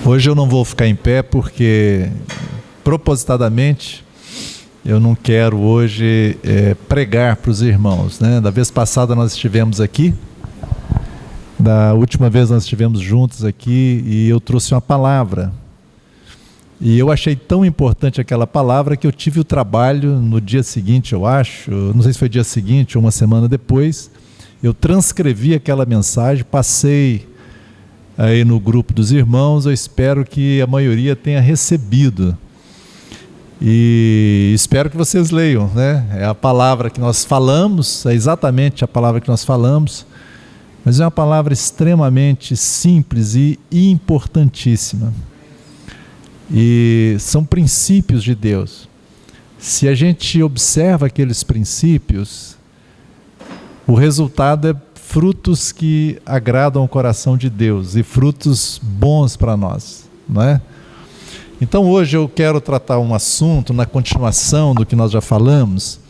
Hoje eu não vou ficar em pé porque, propositadamente, eu não quero hoje pregar para os irmãos, né? Da vez passada nós estivemos aqui, da última vez nós estivemos juntos aqui e eu trouxe uma palavra. E eu achei tão importante aquela palavra que eu tive o trabalho no dia seguinte, eu acho, não sei se foi dia seguinte ou uma semana depois, eu transcrevi aquela mensagem, passei aí no grupo dos irmãos, eu espero que a maioria tenha recebido. E espero que vocês leiam, né? É a palavra que nós falamos, é exatamente a palavra que nós falamos, mas é uma palavra extremamente simples e importantíssima. E são princípios de Deus. Se a gente observa aqueles princípios, o resultado é frutos que agradam o coração de Deus e frutos bons para nós, não é? Então hoje eu quero tratar um assunto na continuação do que nós já falamos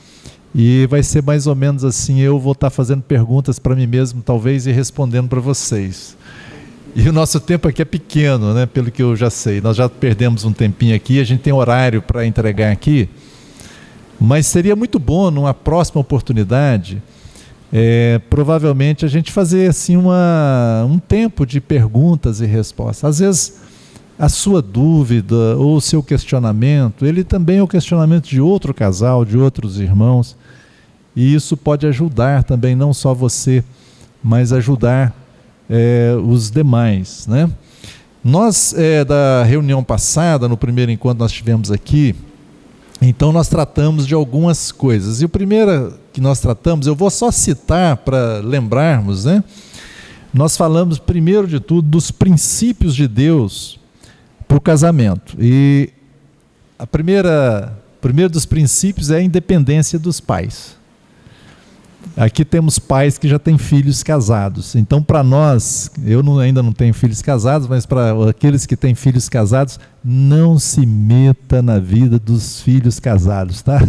e vai ser mais ou menos assim, eu vou estar fazendo perguntas para mim mesmo talvez e respondendo para vocês. E o nosso tempo aqui é pequeno, né? Pelo que eu já sei, nós já perdemos um tempinho aqui, a gente tem horário para entregar aqui, mas seria muito bom numa próxima oportunidade provavelmente a gente fazer assim um tempo de perguntas e respostas. Às vezes a sua dúvida ou o seu questionamento, ele também é o questionamento de outro casal, de outros irmãos, e isso pode ajudar também, não só você, mas ajudar os demais, né? Nós, da reunião passada, no primeiro encontro nós tivemos aqui, então nós tratamos de algumas coisas, e o primeiro que nós tratamos, eu vou só citar para lembrarmos, né? Nós falamos primeiro de tudo dos princípios de Deus para o casamento, e o primeiro dos princípios é a independência dos pais. Aqui temos pais que já têm filhos casados, então para nós, ainda não tenho filhos casados, mas para aqueles que têm filhos casados, não se meta na vida dos filhos casados, tá?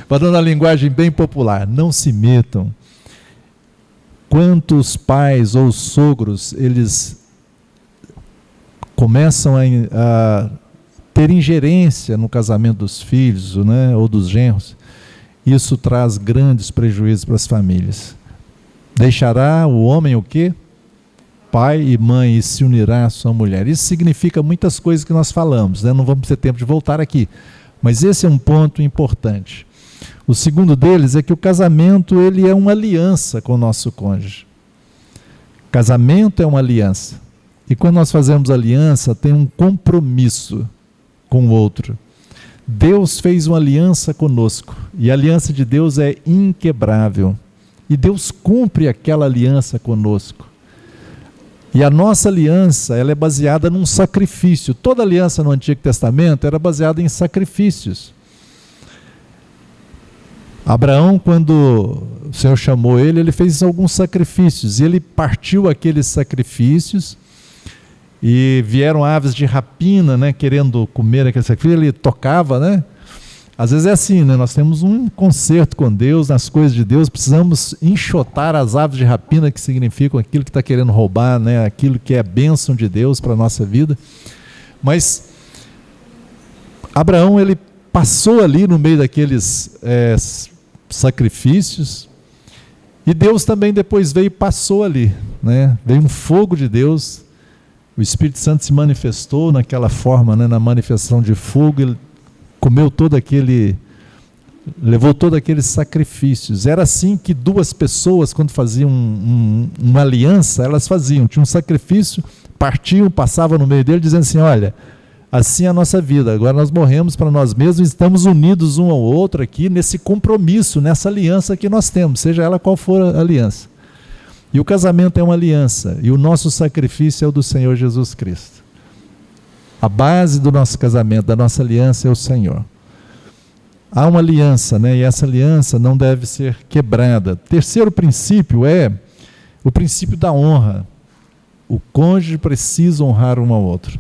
Falando uma linguagem bem popular, não se metam. Quantos pais ou sogros, eles começam a ter ingerência no casamento dos filhos, né, ou dos genros, isso traz grandes prejuízos para as famílias. Deixará o homem o quê? Pai e mãe, e se unirá à sua mulher. Isso significa muitas coisas que nós falamos, né? Não vamos ter tempo de voltar aqui, mas esse é um ponto importante. O segundo deles é que o casamento, ele é uma aliança com o nosso cônjuge. Casamento é uma aliança, e quando nós fazemos aliança, tem um compromisso com o outro. Deus fez uma aliança conosco, e a aliança de Deus é inquebrável, e Deus cumpre aquela aliança conosco. E a nossa aliança, ela é baseada num sacrifício. Toda aliança no Antigo Testamento era baseada em sacrifícios. Abraão, quando o Senhor chamou ele, ele fez alguns sacrifícios, e ele partiu aqueles sacrifícios, e vieram aves de rapina, né, querendo comer aquele sacrifício, ele tocava, né? Às vezes é assim, né? Nós temos um concerto com Deus, nas coisas de Deus, precisamos enxotar as aves de rapina, que significam aquilo que está querendo roubar, né? Aquilo que é a bênção de Deus para a nossa vida. Mas Abraão, ele passou ali no meio daqueles sacrifícios, e Deus também depois veio e passou ali, né? Veio um fogo de Deus, o Espírito Santo se manifestou naquela forma, né? Na manifestação de fogo, ele comeu levou todos aqueles sacrifícios. Era assim que duas pessoas, quando faziam uma aliança, elas faziam, tinha um sacrifício, partiam, passavam no meio dele, dizendo assim: olha, assim é a nossa vida, agora nós morremos para nós mesmos, estamos unidos um ao outro aqui, nesse compromisso, nessa aliança que nós temos, seja ela qual for a aliança. E o casamento é uma aliança, e o nosso sacrifício é o do Senhor Jesus Cristo. A base do nosso casamento, da nossa aliança, é o Senhor. Há uma aliança, né? E essa aliança não deve ser quebrada. Terceiro princípio é o princípio da honra. O cônjuge precisa honrar um ao outro.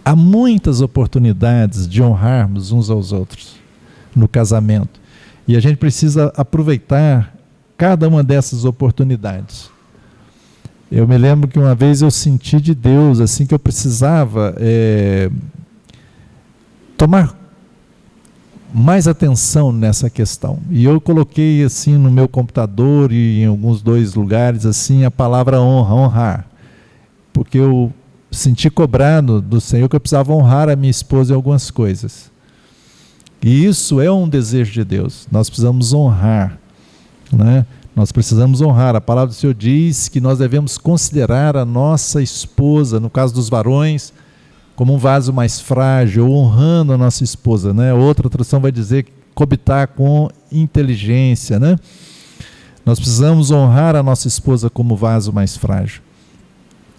Há muitas oportunidades de honrarmos uns aos outros no casamento, e a gente precisa aproveitar cada uma dessas oportunidades. Eu me lembro que uma vez eu senti de Deus assim que eu precisava tomar mais atenção nessa questão. E eu coloquei assim no meu computador e em alguns 2 lugares assim a palavra honra, honrar. Porque eu senti cobrado do Senhor que eu precisava honrar a minha esposa em algumas coisas. E isso é um desejo de Deus. Nós precisamos honrar, né? Nós precisamos honrar. A palavra do Senhor diz que nós devemos considerar a nossa esposa, no caso dos varões, como um vaso mais frágil, honrando a nossa esposa, né? Outra tradução vai dizer cobitar com inteligência, né? Nós precisamos honrar a nossa esposa como vaso mais frágil.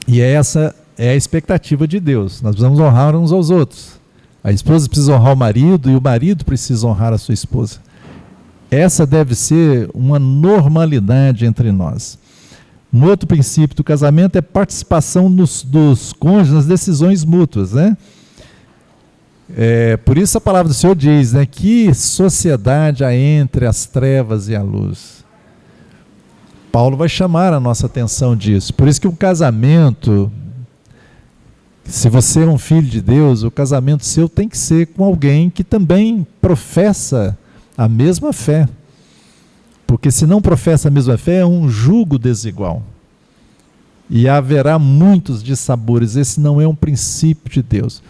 E essa é a expectativa de Deus. Nós precisamos honrar uns aos outros. A esposa precisa honrar o marido e o marido precisa honrar a sua esposa. Essa deve ser uma normalidade entre nós. Um outro princípio do casamento é participação dos cônjuges nas decisões mútuas, né? Por isso a palavra do Senhor diz, né, que sociedade há entre as trevas e a luz. Paulo vai chamar a nossa atenção disso. Por isso que o casamento, se você é um filho de Deus, o casamento seu tem que ser com alguém que também professa a mesma fé. Porque se não professa a mesma fé, é um jugo desigual. E haverá muitos dissabores. Esse não é um princípio de Deus.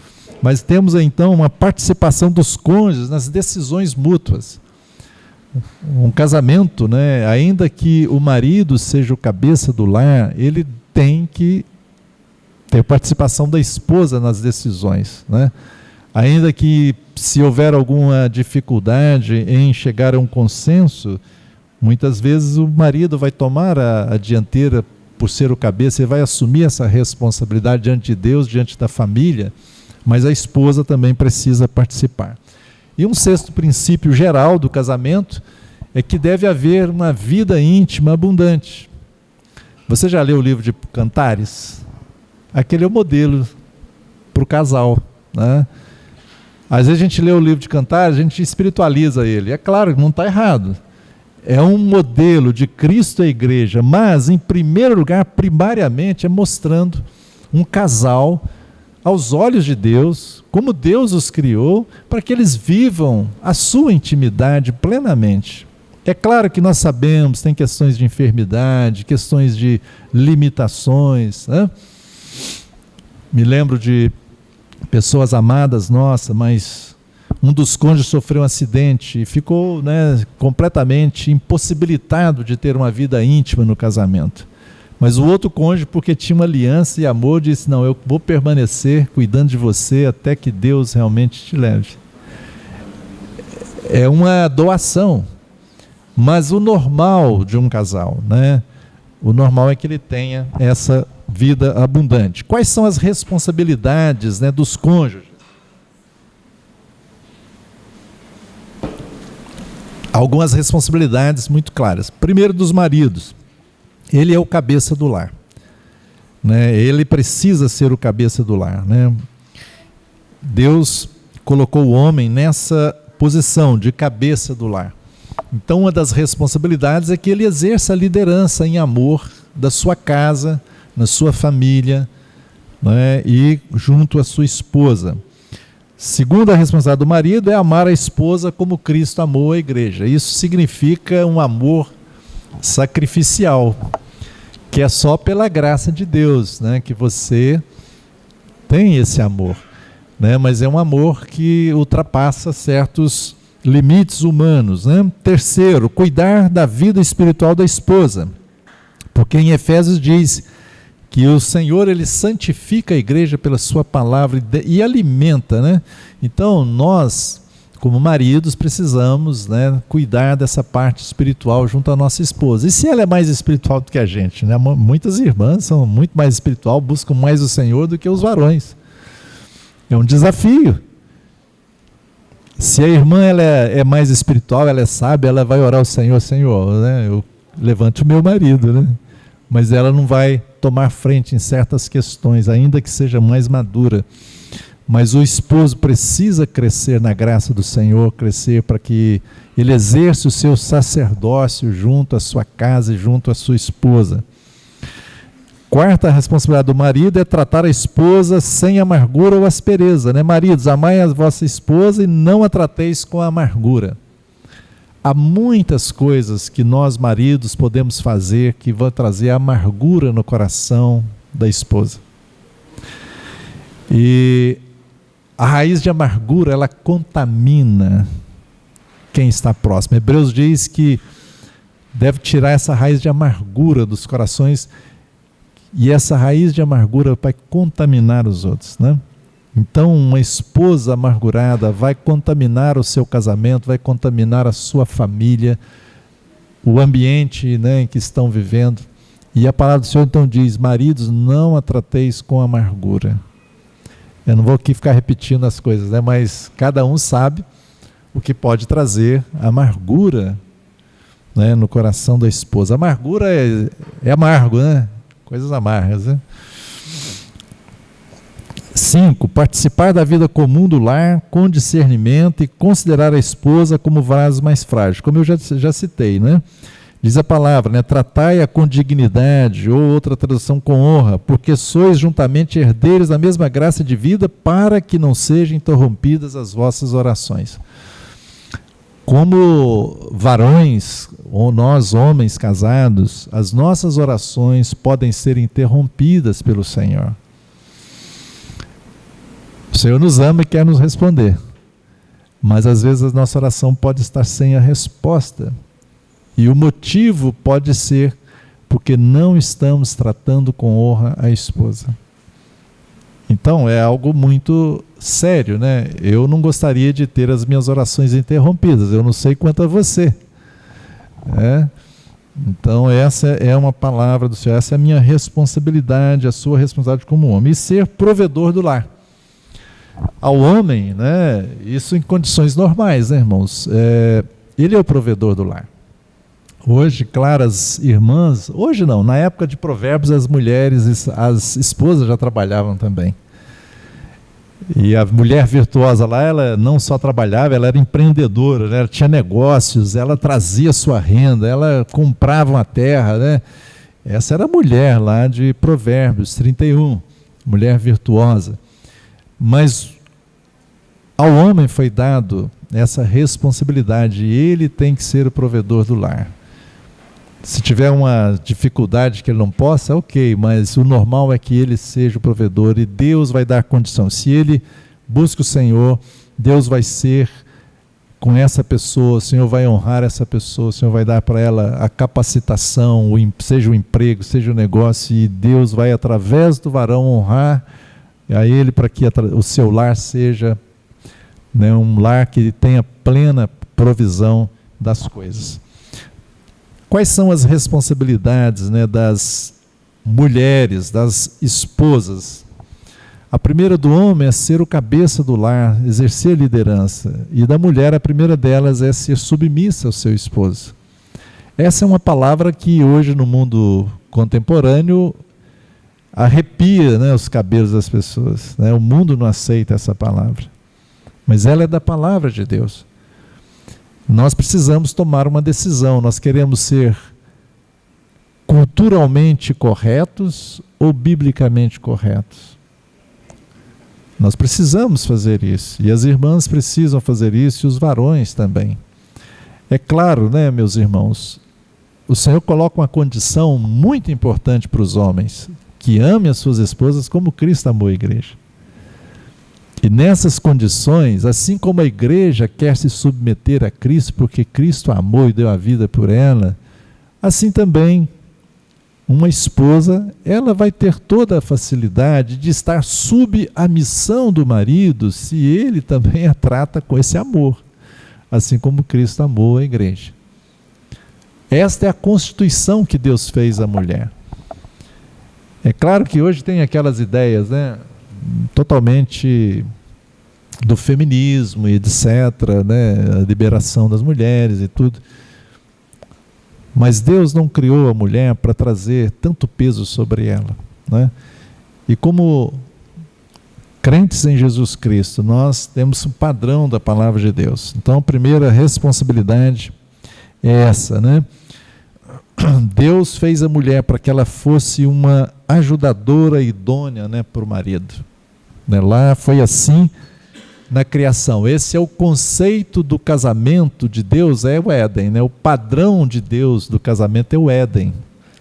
Mas temos então uma participação dos cônjuges nas decisões mútuas. Um casamento, né, ainda que o marido seja o cabeça do lar, ele tem que ter participação da esposa nas decisões, né? Ainda que se houver alguma dificuldade em chegar a um consenso, muitas vezes o marido vai tomar a dianteira por ser o cabeça e vai assumir essa responsabilidade diante de Deus, diante da família, mas a esposa também precisa participar. E um sexto princípio geral do casamento é que deve haver uma vida íntima abundante. Você já leu o livro de Cantares? Aquele é o modelo para o casal, né? Às vezes a gente lê o livro de Cantares, a gente espiritualiza ele. É claro que não está errado. É um modelo de Cristo e a igreja, mas, em primeiro lugar, primariamente, é mostrando um casal aos olhos de Deus, como Deus os criou, para que eles vivam a sua intimidade plenamente. É claro que nós sabemos, tem questões de enfermidade, questões de limitações, né? Me lembro de pessoas amadas nossas, mas um dos cônjuges sofreu um acidente e ficou, né, completamente impossibilitado de ter uma vida íntima no casamento. Mas o outro cônjuge, porque tinha uma aliança e amor, disse, não, eu vou permanecer cuidando de você até que Deus realmente te leve. É uma doação, mas o normal de um casal, né? O normal é que ele tenha essa vida abundante. Quais são as responsabilidades, né, dos cônjuges? Algumas responsabilidades muito claras. Primeiro, dos maridos. Ele é o cabeça do lar, né? Ele precisa ser o cabeça do lar, né? Deus colocou o homem nessa posição de cabeça do lar. Então, uma das responsabilidades é que ele exerça a liderança em amor da sua casa, na sua família, né, e junto à sua esposa. Segunda responsabilidade do marido é amar a esposa como Cristo amou a igreja. Isso significa um amor sacrificial, que é só pela graça de Deus, né, que você tem esse amor, né, mas é um amor que ultrapassa certos limites humanos, né? Terceiro, cuidar da vida espiritual da esposa, porque em Efésios diz que o Senhor, ele santifica a igreja pela sua palavra e alimenta, né? Então nós, como maridos, precisamos, né, cuidar dessa parte espiritual junto à nossa esposa. E se ela é mais espiritual do que a gente, né? Muitas irmãs são muito mais espiritual, buscam mais o Senhor do que os varões. É um desafio. Se a irmã ela é mais espiritual, ela é sábia, ela vai orar ao Senhor, Senhor, né, eu levante o meu marido, né? Mas ela não vai tomar frente em certas questões, ainda que seja mais madura. Mas o esposo precisa crescer na graça do Senhor, crescer para que ele exerça o seu sacerdócio junto à sua casa e junto à sua esposa. Quarta responsabilidade do marido é tratar a esposa sem amargura ou aspereza, né? Maridos, amai a vossa esposa e não a trateis com amargura. Há muitas coisas que nós maridos podemos fazer que vão trazer amargura no coração da esposa. E a raiz de amargura, ela contamina quem está próximo. Hebreus diz que deve tirar essa raiz de amargura dos corações, e essa raiz de amargura vai contaminar os outros, né? Então, uma esposa amargurada vai contaminar o seu casamento, vai contaminar a sua família, o ambiente, né, em que estão vivendo. E a palavra do Senhor então diz: maridos, não a trateis com amargura. Eu não vou aqui ficar repetindo as coisas, né, mas cada um sabe o que pode trazer amargura, né, no coração da esposa. Amargura é amargo, né? Coisas amargas, né? 5. Participar da vida comum do lar com discernimento e considerar a esposa como vaso mais frágil, como eu já citei, né? Diz a palavra, né? Tratai-a com dignidade, ou outra tradução, com honra, porque sois juntamente herdeiros da mesma graça de vida, para que não sejam interrompidas as vossas orações. Como varões, ou nós homens casados, as nossas orações podem ser interrompidas pelo Senhor. O Senhor nos ama e quer nos responder, mas às vezes a nossa oração pode estar sem a resposta, e o motivo pode ser porque não estamos tratando com honra a esposa. Então é algo muito sério, né? Eu não gostaria de ter as minhas orações interrompidas, eu não sei quanto a você. Então essa é uma palavra do Senhor, essa é a minha responsabilidade, a sua responsabilidade como homem, e ser provedor do lar. Ao homem, né, isso em condições normais, né, irmãos? Ele é o provedor do lar. Hoje, claro, as irmãs, hoje não, na época de Provérbios, as mulheres, as esposas já trabalhavam também. E a mulher virtuosa lá, ela não só trabalhava, ela era empreendedora, né? Ela tinha negócios, ela trazia sua renda, ela comprava uma terra, né? Essa era a mulher lá de Provérbios 31, mulher virtuosa. Mas ao homem foi dado essa responsabilidade, e ele tem que ser o provedor do lar. Se tiver uma dificuldade que ele não possa, ok, mas o normal é que ele seja o provedor, e Deus vai dar condição. Se ele busca o Senhor, Deus vai ser com essa pessoa, o Senhor vai honrar essa pessoa, o Senhor vai dar para ela a capacitação, seja o emprego, seja o negócio, e Deus vai, através do varão, honrar a ele para que o seu lar seja, né, um lar que tenha plena provisão das coisas. Quais são as responsabilidades, né, das mulheres, das esposas? A primeira do homem é ser o cabeça do lar, exercer liderança. E da mulher, a primeira delas é ser submissa ao seu esposo. Essa é uma palavra que hoje no mundo contemporâneo arrepia, né, os cabelos das pessoas, né? O mundo não aceita essa palavra, mas ela é da palavra de Deus. Nós precisamos tomar uma decisão. Nós queremos ser culturalmente corretos ou biblicamente corretos? Nós precisamos fazer isso, e as irmãs precisam fazer isso, e os varões também. É claro, né, meus irmãos, o Senhor coloca uma condição muito importante para os homens: que amem as suas esposas como Cristo amou a igreja. E nessas condições, assim como a igreja quer se submeter a Cristo, porque Cristo amou e deu a vida por ela, assim também uma esposa, ela vai ter toda a facilidade de estar sob a missão do marido, se ele também a trata com esse amor, assim como Cristo amou a igreja. Esta é a constituição que Deus fez à mulher. É claro que hoje tem aquelas ideias, né, totalmente do feminismo e etc., né, a liberação das mulheres e tudo. Mas Deus não criou a mulher para trazer tanto peso sobre ela, né? E como crentes em Jesus Cristo, nós temos um padrão da palavra de Deus. Então a primeira responsabilidade é essa, né? Deus fez a mulher para que ela fosse uma ajudadora idônea, né, para o marido. Né, lá foi assim na criação. Esse é o conceito do casamento de Deus, é o Éden. Né? O padrão de Deus do casamento é o Éden.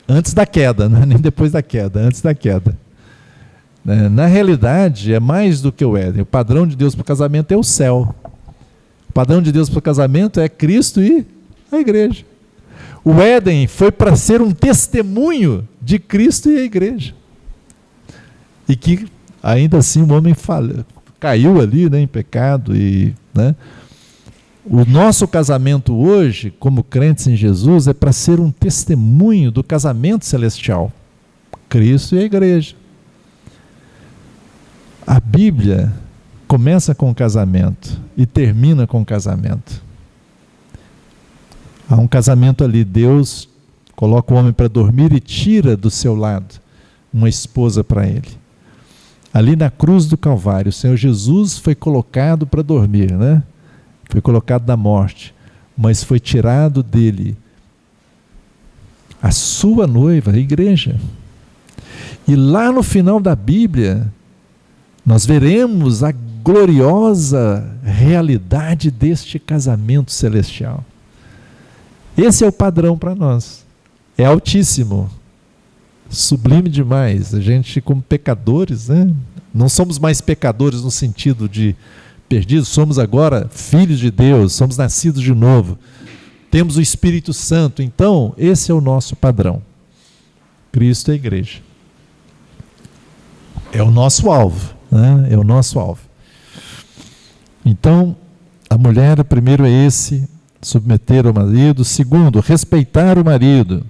Antes da queda, não é nem depois da queda, antes da queda. Na realidade, é mais do que o Éden. O padrão de Deus para o casamento é o céu. O padrão de Deus para o casamento é Cristo e a igreja. O Éden foi para ser um testemunho de Cristo e a igreja. E que, ainda assim, o homem caiu ali, né, em pecado. Né? O nosso casamento hoje, como crentes em Jesus, é para ser um testemunho do casamento celestial. Cristo e a igreja. A Bíblia começa com o casamento e termina com o casamento. Há um casamento ali, Deus coloca o homem para dormir e tira do seu lado uma esposa para ele. Ali na cruz do Calvário, o Senhor Jesus foi colocado para dormir, né? Foi colocado na morte, mas foi tirado dele a sua noiva, a igreja. E lá no final da Bíblia, nós veremos a gloriosa realidade deste casamento celestial. Esse é o padrão para nós. É altíssimo, sublime demais. A gente, como pecadores, né? Não somos mais pecadores no sentido de perdidos, somos agora filhos de Deus, somos nascidos de novo. Temos o Espírito Santo. Então, esse é o nosso padrão. Cristo é a igreja. É o nosso alvo. Né? É o nosso alvo. Então, a mulher, primeiro é esse, submeter ao marido. Segundo, respeitar o marido.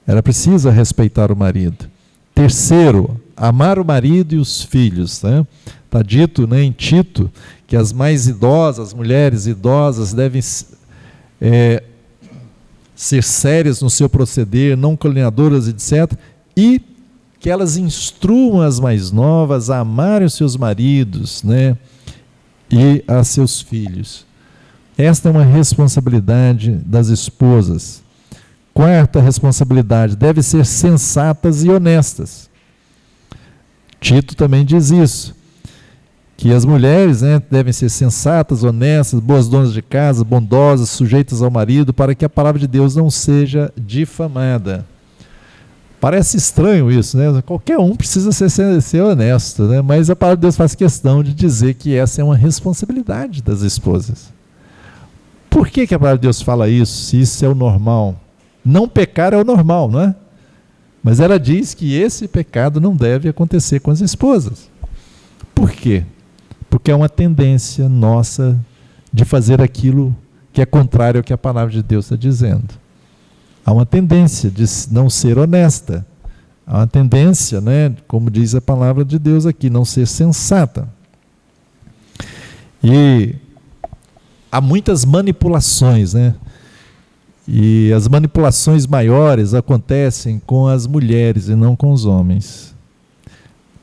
Ela precisa respeitar o marido. Terceiro, amar o marido e os filhos. Né? Está dito, né, em Tito que as mais idosas, as mulheres idosas devem ser sérias no seu proceder, não caluniadoras, etc. E que elas instruam as mais novas a amarem os seus maridos, né, e a seus filhos. Esta é uma responsabilidade das esposas. Quarta responsabilidade, devem ser sensatas e honestas. Tito também diz isso, que as mulheres, né, devem ser sensatas, honestas, boas donas de casa, bondosas, sujeitas ao marido, para que a palavra de Deus não seja difamada. Parece estranho isso, né? Qualquer um precisa ser honesto, né? Mas a palavra de Deus faz questão de dizer que essa é uma responsabilidade das esposas. Por que a palavra de Deus fala isso, se isso é o normal? Não pecar é o normal, não é? Mas ela diz que esse pecado não deve acontecer com as esposas. Por quê? Porque é uma tendência nossa de fazer aquilo que é contrário ao que a palavra de Deus está dizendo. Há uma tendência de não ser honesta. Há uma tendência, né, como diz a palavra de Deus aqui, não ser sensata. E há muitas manipulações, né? E as manipulações maiores acontecem com as mulheres e não com os homens.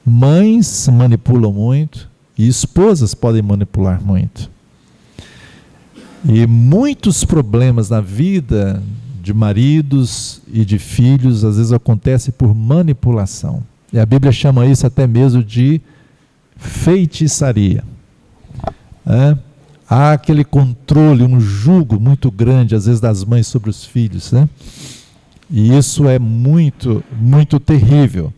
Mães manipulam muito e esposas podem manipular muito. E muitos problemas na vida de maridos e de filhos, às vezes acontece por manipulação. E a Bíblia chama isso até mesmo de feitiçaria. Há aquele controle, um jugo muito grande, às vezes, das mães sobre os filhos, né? E isso é muito, muito terrível.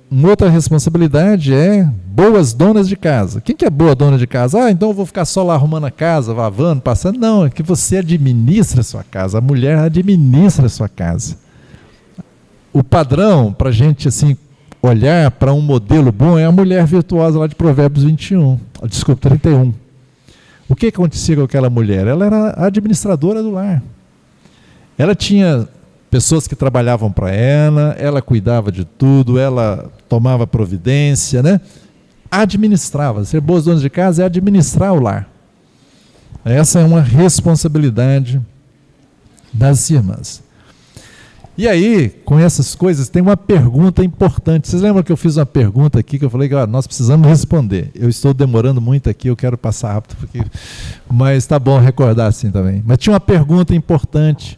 Uma outra responsabilidade é boas donas de casa. Quem que é boa dona de casa? Então eu vou ficar só lá arrumando a casa, lavando, passando. Não, é que você administra a sua casa. A mulher administra a sua casa. O padrão para a gente assim, olhar para um modelo bom é a mulher virtuosa lá de Provérbios 31. O que acontecia com aquela mulher? Ela era a administradora do lar. Ela tinha pessoas que trabalhavam para ela, ela cuidava de tudo, ela tomava providência, né? Administrava. Ser boas donas de casa é administrar o lar. Essa é uma responsabilidade das irmãs. E aí, com essas coisas, tem uma pergunta importante. Vocês lembram que eu fiz uma pergunta aqui, que eu falei que nós precisamos responder. Eu estou demorando muito aqui, eu quero passar rápido, mas tá bom recordar assim também. Mas tinha uma pergunta importante,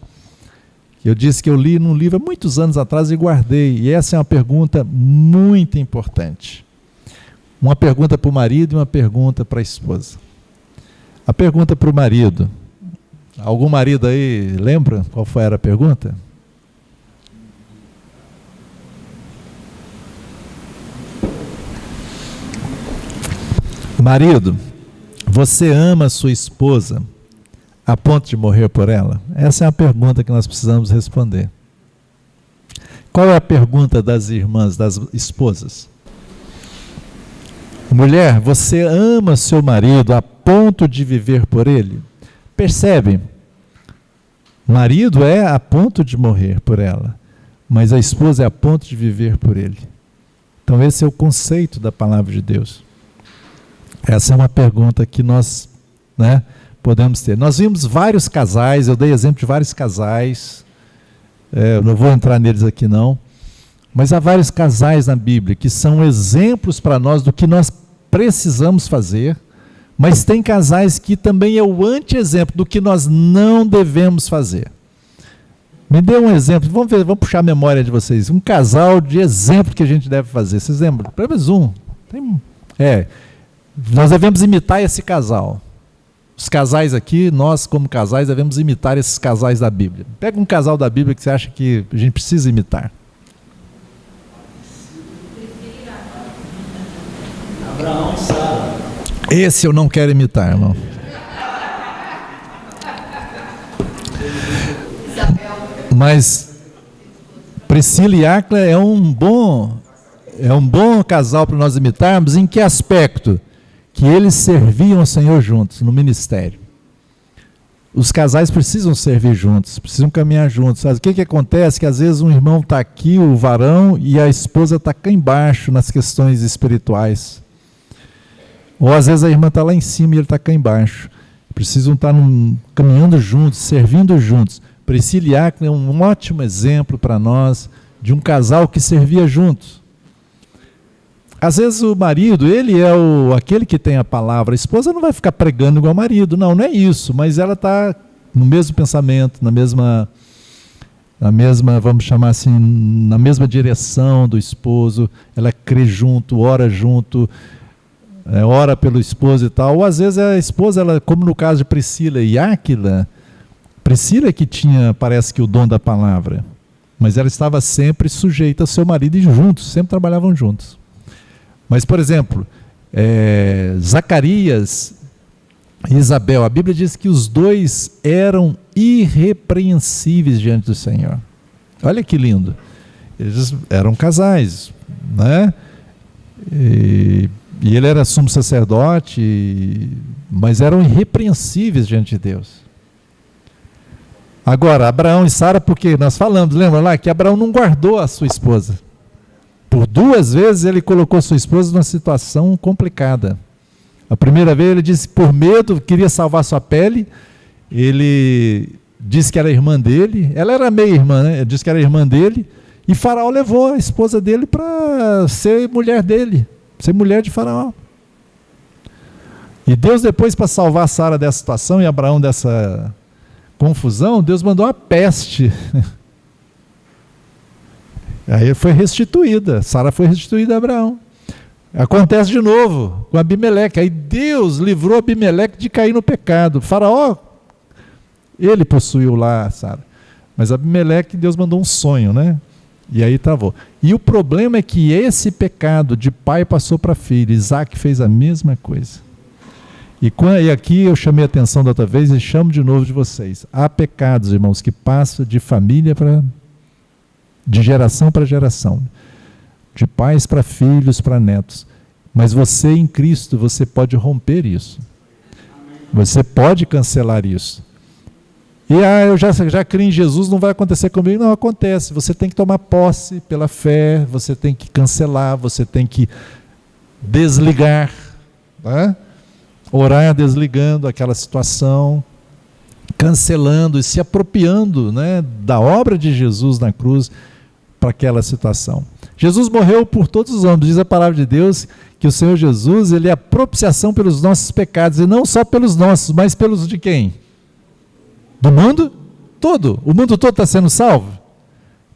que eu disse que eu li num livro há muitos anos atrás e guardei. E essa é uma pergunta muito importante. Uma pergunta para o marido e uma pergunta para a esposa. A pergunta para o marido. Algum marido aí lembra qual era a pergunta? Marido, você ama a sua esposa a ponto de morrer por ela? Essa é a pergunta que nós precisamos responder. Qual é a pergunta das irmãs, das esposas? Mulher, você ama seu marido a ponto de viver por ele? Percebe? Marido é a ponto de morrer por ela, mas a esposa é a ponto de viver por ele. Então esse é o conceito da palavra de Deus. Essa é uma pergunta que nós, podemos ter. Nós vimos vários casais, eu dei exemplo de vários casais, eu não vou entrar neles aqui não, mas há vários casais na Bíblia que são exemplos para nós do que nós precisamos fazer, mas tem casais que também é o anti-exemplo do que nós não devemos fazer. Me dê um exemplo, vamos puxar a memória de vocês, um casal de exemplo que a gente deve fazer. Vocês lembram? Pelo menos um. Nós devemos imitar esse casal. Os casais aqui, nós como casais devemos imitar esses casais da Bíblia. Pega um casal da Bíblia que você acha que a gente precisa imitar. Abraão e Sara. Esse eu não quero imitar, irmão. Mas Priscila e Áquila é um bom casal para nós imitarmos. Em que aspecto? Que eles serviam ao Senhor juntos, no ministério. Os casais precisam servir juntos, precisam caminhar juntos. Sabe? O que acontece? Que às vezes um irmão está aqui, o varão, e a esposa está cá embaixo nas questões espirituais. Ou às vezes a irmã está lá em cima e ele está cá embaixo. Precisam estar caminhando juntos, servindo juntos. Priscila e Áquila é um ótimo exemplo para nós de um casal que servia juntos. Às vezes o marido, ele é aquele que tem a palavra. A esposa não vai ficar pregando igual o marido. Não é isso. Mas ela está no mesmo pensamento, na mesma, vamos chamar assim, na mesma direção do esposo. Ela crê junto, ora junto, ora pelo esposo e tal. Ou às vezes a esposa, como no caso de Priscila e Áquila, Priscila é que tinha, parece que, o dom da palavra. Mas ela estava sempre sujeita ao seu marido e juntos, sempre trabalhavam juntos. Mas, por exemplo, Zacarias e Isabel, a Bíblia diz que os dois eram irrepreensíveis diante do Senhor. Olha que lindo. Eles eram casais, né? E ele era sumo sacerdote, mas eram irrepreensíveis diante de Deus. Agora, Abraão e Sara, porque nós falamos, lembra lá, que Abraão não guardou a sua esposa. Por 2 vezes ele colocou sua esposa numa situação complicada. A primeira vez ele disse que por medo, queria salvar sua pele. Ele disse que era irmã dele. Ela era meia irmã, né? Ele disse que era irmã dele. E Faraó levou a esposa dele para ser mulher dele. Ser mulher de Faraó. E Deus, depois, para salvar Sara dessa situação e Abraão dessa confusão, Deus mandou a peste. Aí foi restituída, Sara foi restituída a Abraão. Acontece de novo com Abimeleque. Aí Deus livrou Abimeleque de cair no pecado. Faraó, ele possuiu lá Sara. Mas Abimeleque, Deus mandou um sonho, né? E aí travou. E o problema é que esse pecado de pai passou para filho. Isaac fez a mesma coisa. E aqui eu chamei a atenção da outra vez e chamo de novo de vocês. Há pecados, irmãos, que passam de família de geração para geração, de pais para filhos, para netos. Mas você em Cristo, você pode romper isso. Você pode cancelar isso. E eu já criei em Jesus, não vai acontecer comigo. Não acontece. Você tem que tomar posse pela fé, você tem que cancelar, você tem que desligar, né? Orar desligando aquela situação, cancelando e se apropriando, né, da obra de Jesus na cruz para aquela situação. Jesus morreu por todos os homens. Diz a palavra de Deus que o Senhor Jesus, ele é a propiciação pelos nossos pecados, e não só pelos nossos, mas pelos de quem? Do mundo todo. O mundo todo está sendo salvo?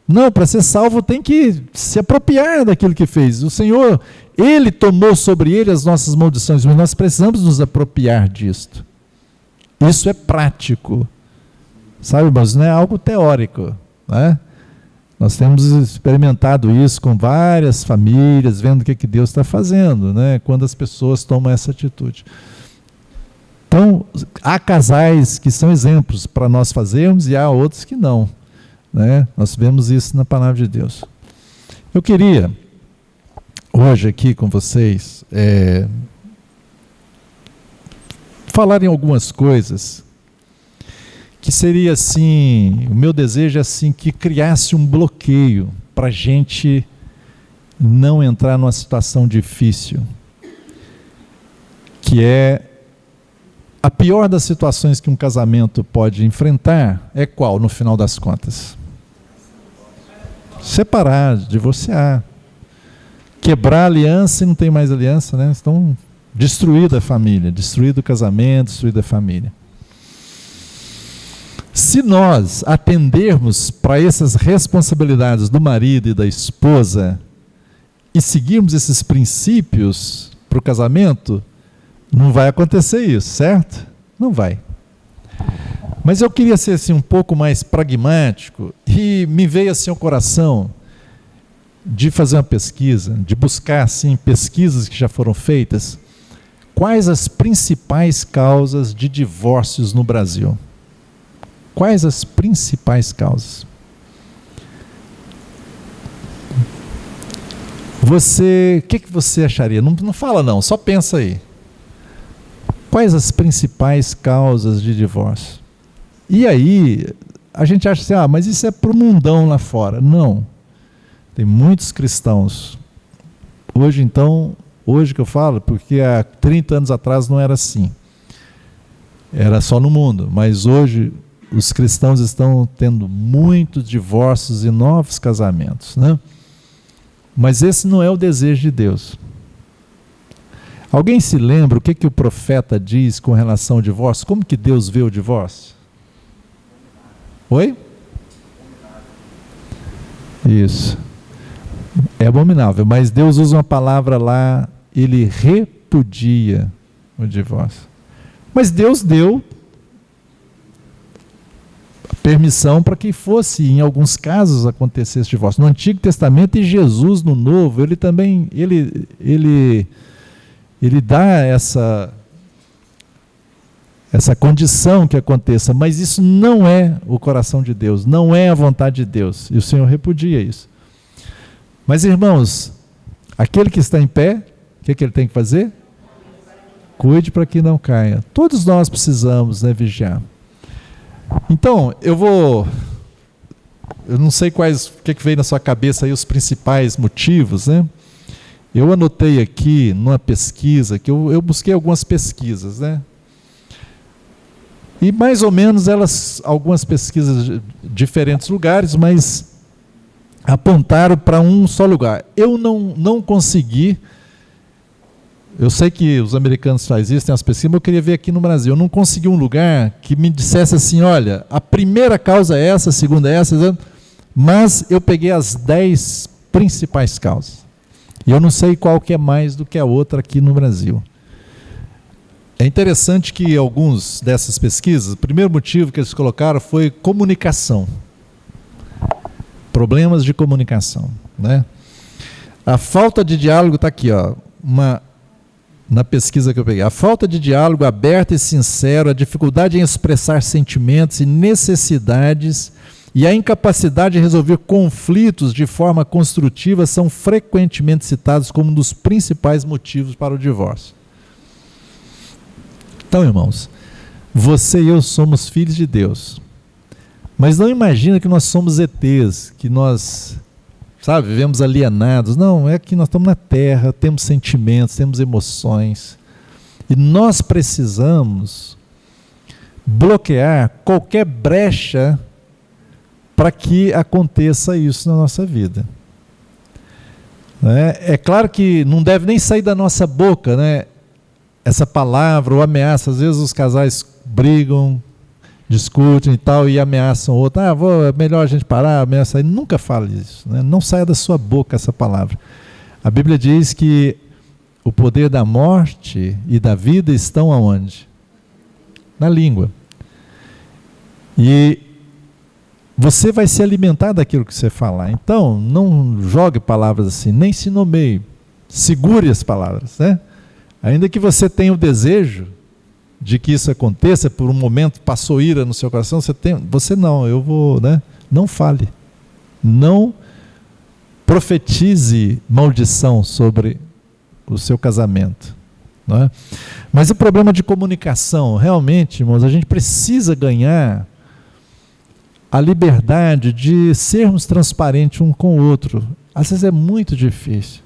Não, para ser salvo tem que se apropriar daquilo que fez. O Senhor, ele tomou sobre ele as nossas maldições, mas nós precisamos nos apropriar disto. Isso é prático, sabe, mas não é algo teórico, né? Nós temos experimentado isso com várias famílias, vendo o que Deus está fazendo, né? Quando as pessoas tomam essa atitude. Então, há casais que são exemplos para nós fazermos e há outros que não, né? Nós vemos isso na palavra de Deus. Eu queria, hoje aqui com vocês, falar em algumas coisas que seria assim, o meu desejo é assim, que criasse um bloqueio para a gente não entrar numa situação difícil, que é a pior das situações que um casamento pode enfrentar. É qual, no final das contas? Separar, divorciar, quebrar a aliança e não tem mais aliança, né? Então, destruída a família, destruído o casamento, destruída a família. Se nós atendermos para essas responsabilidades do marido e da esposa e seguirmos esses princípios para o casamento, não vai acontecer isso, certo? Não vai. Mas eu queria ser assim, um pouco mais pragmático e me veio assim ao coração de fazer uma pesquisa, de buscar assim, pesquisas que já foram feitas. Quais as principais causas de divórcios no Brasil? Quais as principais causas? O que você acharia? Não fala não, só pensa aí. Quais as principais causas de divórcio? E aí, a gente acha assim, mas isso é para o mundão lá fora. Não. Tem muitos cristãos. Hoje que eu falo, porque há 30 anos atrás não era assim. Era só no mundo, mas hoje os cristãos estão tendo muitos divórcios e novos casamentos, né? Mas esse não é o desejo de Deus. Alguém se lembra o que o profeta diz com relação ao divórcio? Como que Deus vê o divórcio? Oi? Isso. É abominável, mas Deus usa uma palavra lá, ele repudia o divórcio. Mas Deus deu permissão para que fosse, em alguns casos, acontecer esse divórcio. No Antigo Testamento e Jesus no Novo, ele também, ele dá essa condição que aconteça, mas isso não é o coração de Deus, não é a vontade de Deus, e o Senhor repudia isso. Mas, irmãos, aquele que está em pé, o que ele tem que fazer? Cuide para que não caia. Todos nós precisamos, né, vigiar. Então, eu não sei o que veio na sua cabeça aí, os principais motivos, né? Eu anotei aqui numa pesquisa, que eu busquei algumas pesquisas, né? E mais ou menos algumas pesquisas de diferentes lugares, mas apontaram para um só lugar. Eu não consegui, eu sei que os americanos fazem isso, tem as pesquisas, mas eu queria ver aqui no Brasil. Eu não consegui um lugar que me dissesse assim, olha, a primeira causa é essa, a segunda é essa, mas eu peguei as 10 principais causas. E eu não sei qual que é mais do que a outra aqui no Brasil. É interessante que alguns dessas pesquisas, o primeiro motivo que eles colocaram foi comunicação. Problemas de comunicação, né? A falta de diálogo está aqui, ó, na pesquisa que eu peguei. A falta de diálogo aberto e sincero, a dificuldade em expressar sentimentos e necessidades e a incapacidade de resolver conflitos de forma construtiva são frequentemente citados como um dos principais motivos para o divórcio. Então, irmãos, você e eu somos filhos de Deus. Mas não imagina que nós somos ETs, que nós, vivemos alienados. Não, é que nós estamos na terra, temos sentimentos, temos emoções. E nós precisamos bloquear qualquer brecha para que aconteça isso na nossa vida. É claro que não deve nem sair da nossa boca, né, essa palavra ou ameaça. Às vezes os casais brigam, discutem e tal, e ameaçam o outro. É melhor a gente parar, ameaça. Nunca fale isso, né? Não saia da sua boca essa palavra. A Bíblia diz que o poder da morte e da vida estão aonde? Na língua. E você vai se alimentar daquilo que você falar. Então, não jogue palavras assim, nem se nomeie. Segure as palavras, né? Ainda que você tenha o desejo de que isso aconteça, por um momento passou ira no seu coração, não fale. Não profetize maldição sobre o seu casamento. Não é? Mas o problema de comunicação, realmente, irmãos, a gente precisa ganhar a liberdade de sermos transparentes um com o outro. Às vezes é muito difícil.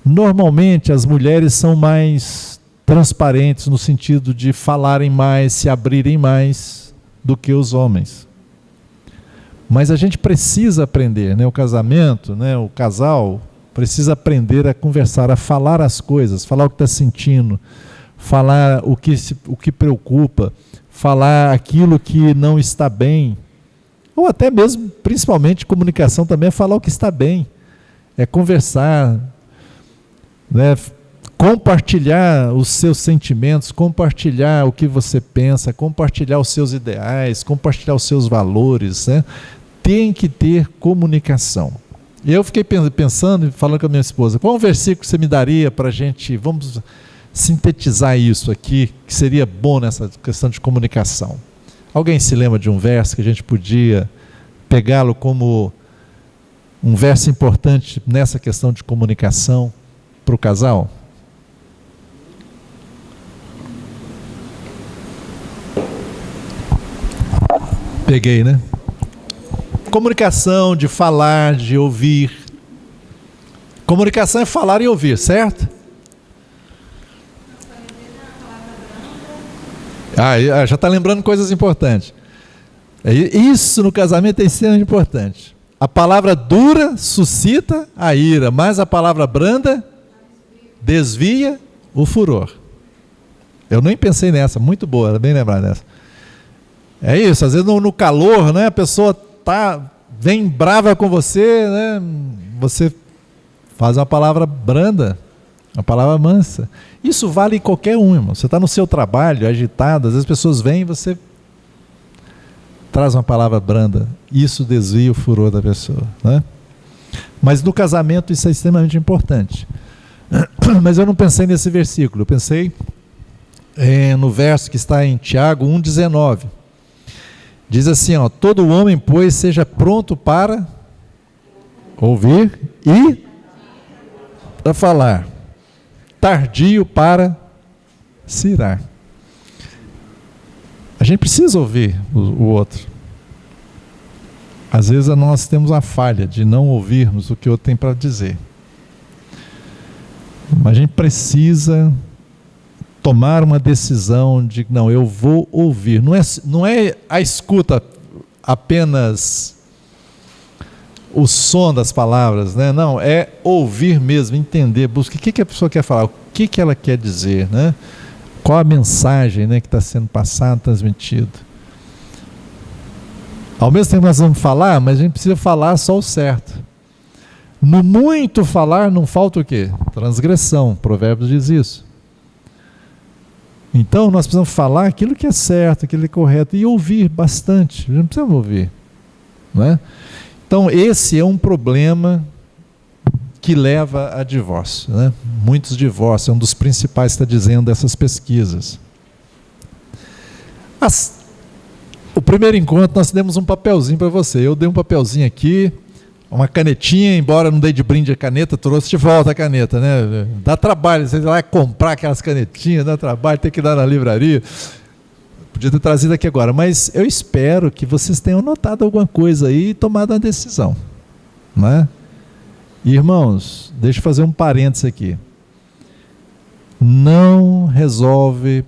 Normalmente as mulheres são mais transparentes no sentido de falarem mais, se abrirem mais do que os homens. Mas a gente precisa aprender, né? O casamento, né? O casal precisa aprender a conversar, a falar as coisas, falar o que está sentindo, falar o que preocupa, falar aquilo que não está bem, ou até mesmo, principalmente, comunicação também é falar o que está bem, é conversar, né? Compartilhar os seus sentimentos, compartilhar o que você pensa, compartilhar os seus ideais, compartilhar os seus valores, né? Tem que ter comunicação. E eu fiquei pensando, falando com a minha esposa, qual um versículo você me daria para a gente, vamos sintetizar isso aqui, que seria bom nessa questão de comunicação? Alguém se lembra de um verso que a gente podia pegá-lo como um verso importante nessa questão de comunicação para o casal? Peguei, né? Comunicação, de falar, de ouvir. Comunicação é falar e ouvir, certo? Já está lembrando coisas importantes. Isso no casamento é extremamente importante. A palavra dura suscita a ira, mas a palavra branda desvia o furor. Eu nem pensei nessa, muito boa, bem lembrar dessa. É isso, às vezes no calor, né, a pessoa vem brava com você, né, você faz uma palavra branda, uma palavra mansa. Isso vale em qualquer um, irmão. Você está no seu trabalho, agitado, às vezes as pessoas vêm e você traz uma palavra branda. Isso desvia o furor da pessoa, né? Mas no casamento isso é extremamente importante. Mas eu não pensei nesse versículo, eu pensei no verso que está em Tiago 1,19. Diz assim, todo homem, pois, seja pronto para ouvir e para falar, tardio para se irar. A gente precisa ouvir o outro. Às vezes nós temos a falha de não ouvirmos o que o outro tem para dizer. Mas a gente precisa tomar uma decisão de, não, eu vou ouvir. Não é a escuta apenas o som das palavras, né? Não, é ouvir mesmo, entender, buscar o que a pessoa quer falar, o que ela quer dizer, né? Qual a mensagem, né, que está sendo passada, transmitida. Ao mesmo tempo nós vamos falar, mas a gente precisa falar só o certo. No muito falar não falta o quê? Transgressão, Provérbios diz isso. Então nós precisamos falar aquilo que é certo, aquilo que é correto, e ouvir bastante. A gente não precisa ouvir, não é? Então esse é um problema que leva a divórcio, né? Muitos divórcios, é um dos principais, está dizendo essas pesquisas. O primeiro encontro nós demos um papelzinho para você, eu dei um papelzinho aqui, uma canetinha, embora não dei de brinde a caneta, trouxe de volta a caneta, né? Dá trabalho, você ir lá comprar aquelas canetinhas, dá trabalho, tem que ir lá na livraria. Podia ter trazido aqui agora, mas eu espero que vocês tenham notado alguma coisa aí e tomado uma decisão, não é? Irmãos, deixa eu fazer um parênteses aqui. Não resolve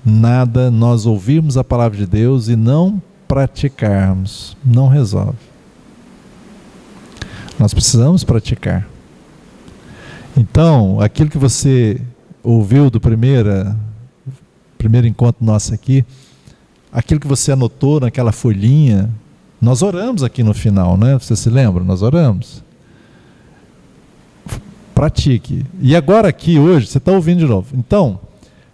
nada nós ouvirmos a palavra de Deus e não praticarmos. Não resolve. Nós precisamos praticar. Então, aquilo que você ouviu do primeiro encontro nosso aqui, aquilo que você anotou naquela folhinha, nós oramos aqui no final, né? Você se lembra? Nós oramos. Pratique. E agora aqui hoje, você está ouvindo de novo. Então,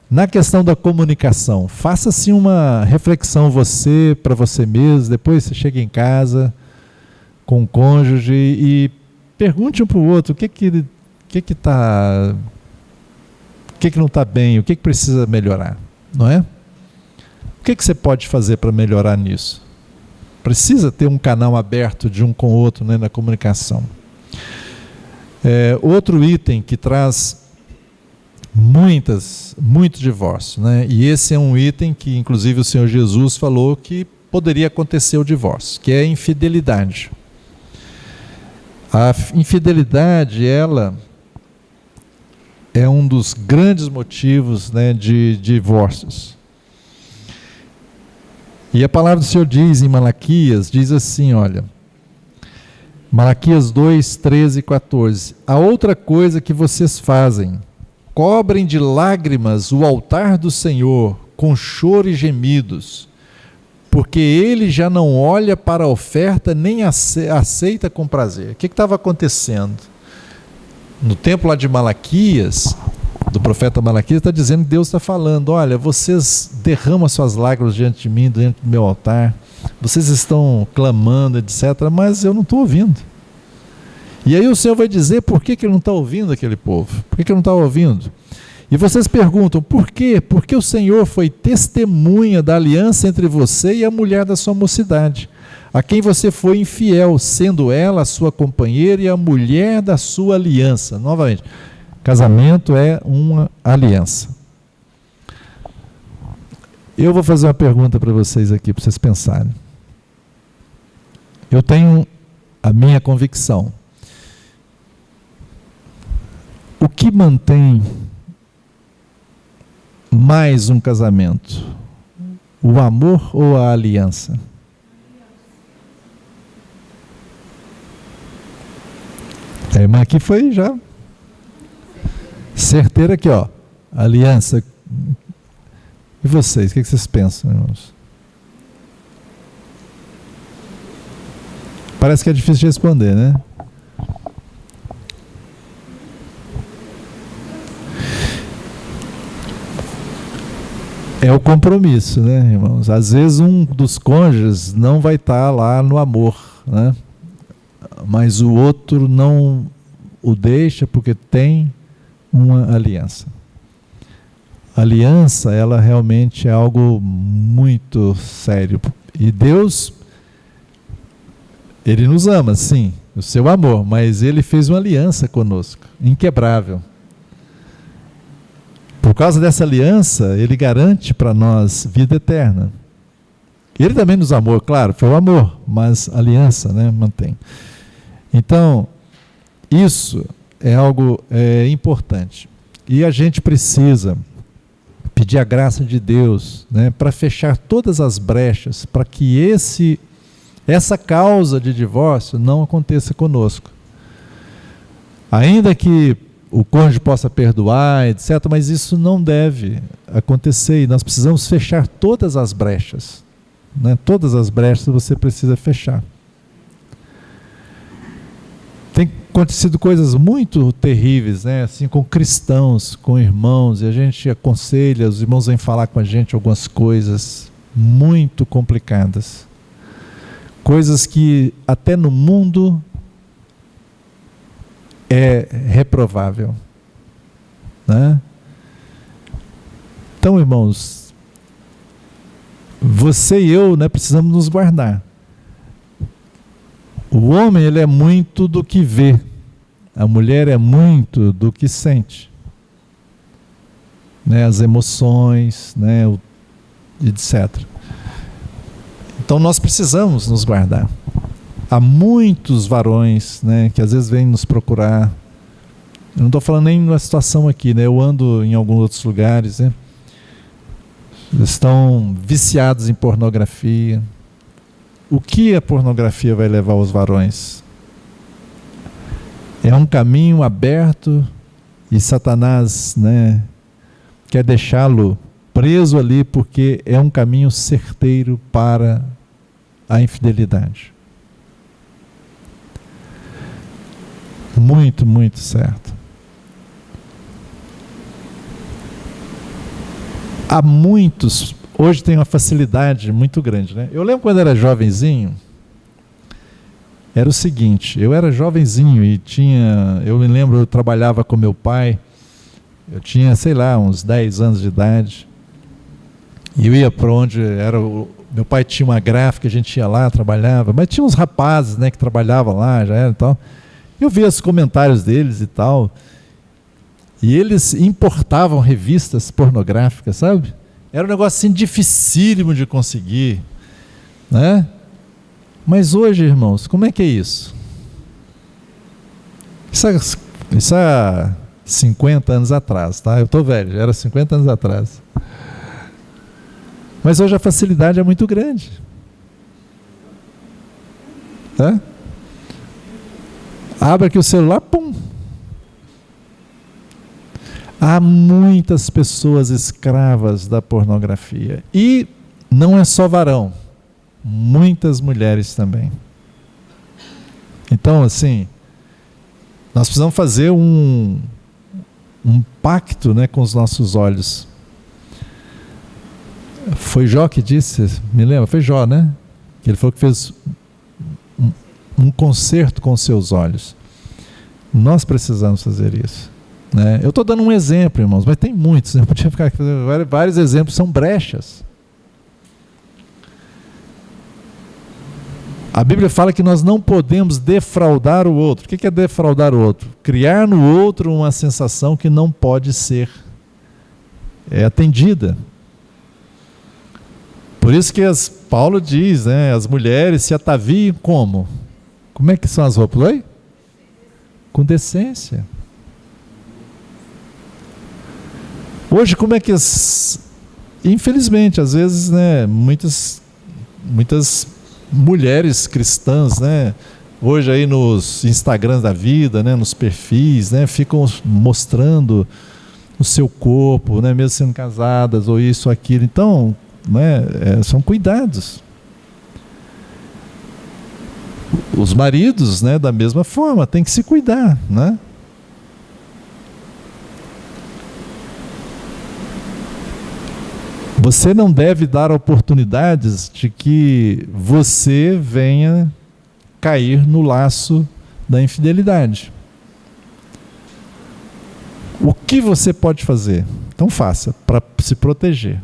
na questão da comunicação, faça-se uma reflexão você, para você mesmo, depois você chega em casa com o cônjuge e pergunte um para o outro o que não está bem, o que precisa melhorar, não é? O que você pode fazer para melhorar nisso? Precisa ter um canal aberto de um com o outro, né, na comunicação. Outro item que traz muito divórcio, né? E esse é um item que inclusive o Senhor Jesus falou que poderia acontecer o divórcio, que é a infidelidade. A infidelidade, ela é um dos grandes motivos, né, de divórcios. E a palavra do Senhor diz em Malaquias, diz assim, olha, Malaquias 2, 13 e 14, a outra coisa que vocês fazem, cobrem de lágrimas o altar do Senhor com choro e gemidos, porque ele já não olha para a oferta nem aceita com prazer. O que estava acontecendo? No tempo lá de Malaquias, do profeta Malaquias, está dizendo que Deus está falando, olha, vocês derramam suas lágrimas diante de mim, diante do meu altar, vocês estão clamando, etc., mas eu não estou ouvindo. E aí o Senhor vai dizer por que ele não está ouvindo aquele povo, por que ele não está ouvindo. E vocês perguntam, por quê? Porque o Senhor foi testemunha da aliança entre você e a mulher da sua mocidade, a quem você foi infiel, sendo ela a sua companheira e a mulher da sua aliança. Novamente, casamento é uma aliança. Eu vou fazer uma pergunta para vocês aqui, para vocês pensarem. Eu tenho a minha convicção. O que mantém mais um casamento? O amor ou a aliança? A irmã aqui foi já certeira aqui, ó. Aliança. E vocês, o que vocês pensam, irmãos? Parece que é difícil de responder, né? É o compromisso, né, irmãos? Às vezes um dos cônjuges não vai estar lá no amor, né? Mas o outro não o deixa porque tem uma aliança. A aliança, ela realmente é algo muito sério. E Deus, Ele nos ama, sim, o seu amor, mas Ele fez uma aliança conosco, inquebrável. Por causa dessa aliança, Ele garante para nós vida eterna. Ele também nos amou, claro, foi o amor, mas a aliança, né, mantém. Então, isso é algo importante. E a gente precisa pedir a graça de Deus, né, para fechar todas as brechas, para que essa causa de divórcio não aconteça conosco. Ainda que o cônjuge possa perdoar, etc., mas isso não deve acontecer e nós precisamos fechar todas as brechas, né? Todas as brechas você precisa fechar. Tem acontecido coisas muito terríveis, né? Assim, com cristãos, com irmãos, e a gente aconselha, os irmãos vêm falar com a gente algumas coisas muito complicadas, coisas que até no mundo é reprovável, né? Então, irmãos, você e eu, né, precisamos nos guardar. O homem, ele é muito do que vê, a mulher é muito do que sente, né, as emoções, né, etc. Então nós precisamos nos guardar. Há muitos varões, né, que às vezes vêm nos procurar. Eu não estou falando nem numa situação aqui, né, eu ando em alguns outros lugares, né, estão viciados em pornografia. O que a pornografia vai levar aos varões? É um caminho aberto e Satanás, né, quer deixá-lo preso ali porque é um caminho certeiro para a infidelidade. Muito, muito certo. Há muitos, hoje tem uma facilidade muito grande, né? Eu lembro quando era jovenzinho, era o seguinte, eu era jovenzinho e eu me lembro, eu trabalhava com meu pai, eu tinha, sei lá, uns 10 anos de idade, e eu ia para onde era meu pai tinha uma gráfica, a gente ia lá, trabalhava, mas tinha uns rapazes, né, que trabalhavam lá, já era e tal, eu via os comentários deles e tal, e eles importavam revistas pornográficas, sabe? Era um negócio assim dificílimo de conseguir, né? Mas hoje, irmãos, como é que é isso? Isso há 50 anos atrás, tá? Eu estou velho, era 50 anos atrás. Mas hoje a facilidade é muito grande. Tá? Abre aqui o celular, pum! Há muitas pessoas escravas da pornografia. E não é só varão, muitas mulheres também. Então, assim, nós precisamos fazer um pacto, né, com os nossos olhos. Foi Jó que disse, me lembra? Foi Jó, né? Ele falou que fez um concerto com os seus olhos. Nós precisamos fazer isso. Né? Eu estou dando um exemplo, irmãos, mas tem muitos. Eu podia ficar fazendo vários exemplos, são brechas. A Bíblia fala que nós não podemos defraudar o outro. O que é defraudar o outro? Criar no outro uma sensação que não pode ser atendida. Por isso que Paulo diz, né, as mulheres se ataviem como? Como é que são as roupas? Oi? Com decência. Hoje, como é que infelizmente, às vezes, né, muitas mulheres cristãs, né, hoje aí nos Instagrams da vida, né, nos perfis, né, ficam mostrando o seu corpo, né, mesmo sendo casadas, ou isso, aquilo. Então, né, são cuidados. Os maridos, né, da mesma forma, tem que se cuidar, né? Você não deve dar oportunidades de que você venha cair no laço da infidelidade. O que você pode fazer? Então faça, para se proteger.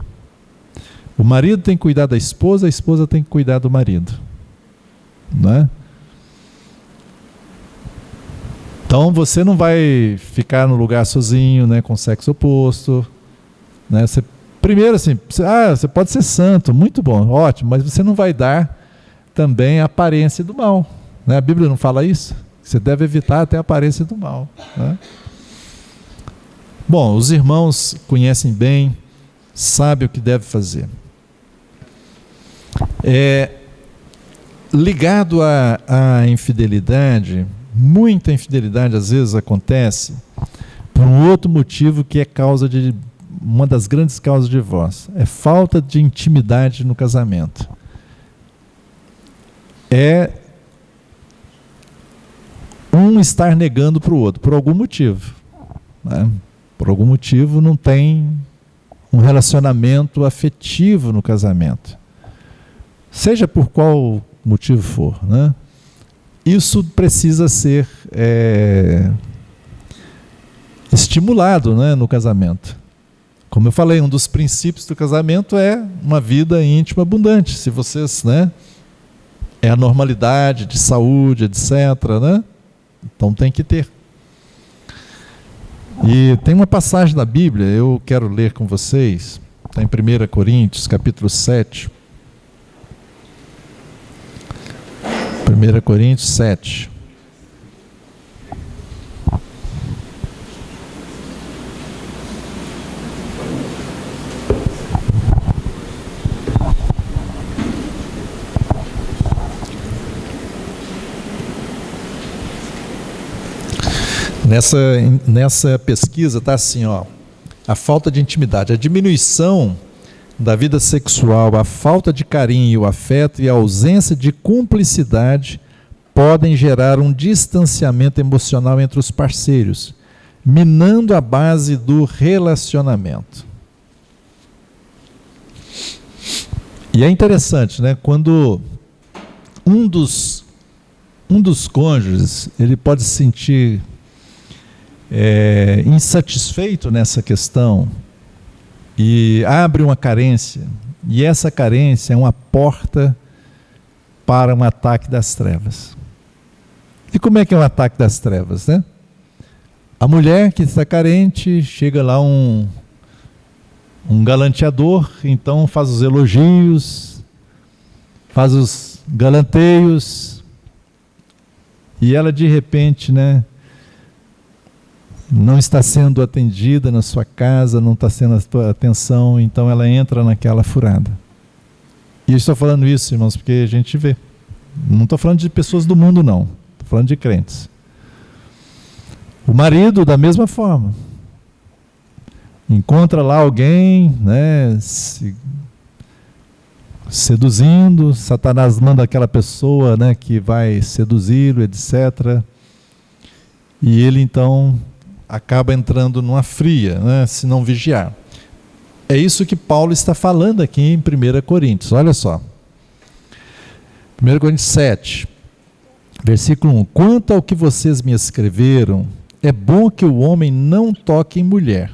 O marido tem que cuidar da esposa, a esposa tem que cuidar do marido. Não é? Então você não vai ficar no lugar sozinho, né, com o sexo oposto, né? Primeiro assim, você pode ser santo, muito bom, ótimo, mas você não vai dar também a aparência do mal, né? A Bíblia não fala isso? Você deve evitar até a aparência do mal, né? Bom, os irmãos conhecem bem, sabem o que deve fazer. Ligado à infidelidade, muita infidelidade às vezes acontece por um outro motivo que é causa de uma das grandes causas de divórcio, é falta de intimidade no casamento. É um estar negando para o outro, por algum motivo, né? Por algum motivo não tem um relacionamento afetivo no casamento. Seja por qual motivo for, né? Isso precisa ser estimulado, né, no casamento. Como eu falei, um dos princípios do casamento é uma vida íntima abundante. Se vocês, né, é a normalidade de saúde, etc., né? Então tem que ter. E tem uma passagem da Bíblia, eu quero ler com vocês, está em 1 Coríntios, capítulo 7. 1 Coríntios 7. Nessa pesquisa está assim, ó, a falta de intimidade, a diminuição da vida sexual, a falta de carinho, afeto e a ausência de cumplicidade podem gerar um distanciamento emocional entre os parceiros, minando a base do relacionamento. E é interessante, né? Quando um dos cônjuges, ele pode se sentir insatisfeito nessa questão e abre uma carência, e essa carência é uma porta para um ataque das trevas. E como é que é um ataque das trevas, né? A mulher que está carente, chega lá um galanteador, então faz os elogios, faz os galanteios, e ela de repente, né, não está sendo atendida na sua casa, não está sendo a tua atenção, então ela entra naquela furada. E eu estou falando isso, irmãos, porque a gente vê. Não estou falando de pessoas do mundo, não. Estou falando de crentes. O marido, da mesma forma. Encontra lá alguém, né, seduzindo, Satanás manda aquela pessoa, né, que vai seduzi-lo, etc. E ele, então, acaba entrando numa fria, né, se não vigiar. É isso que Paulo está falando aqui em 1 Coríntios. Olha só. 1 Coríntios 7, versículo 1. Quanto ao que vocês me escreveram, é bom que o homem não toque em mulher.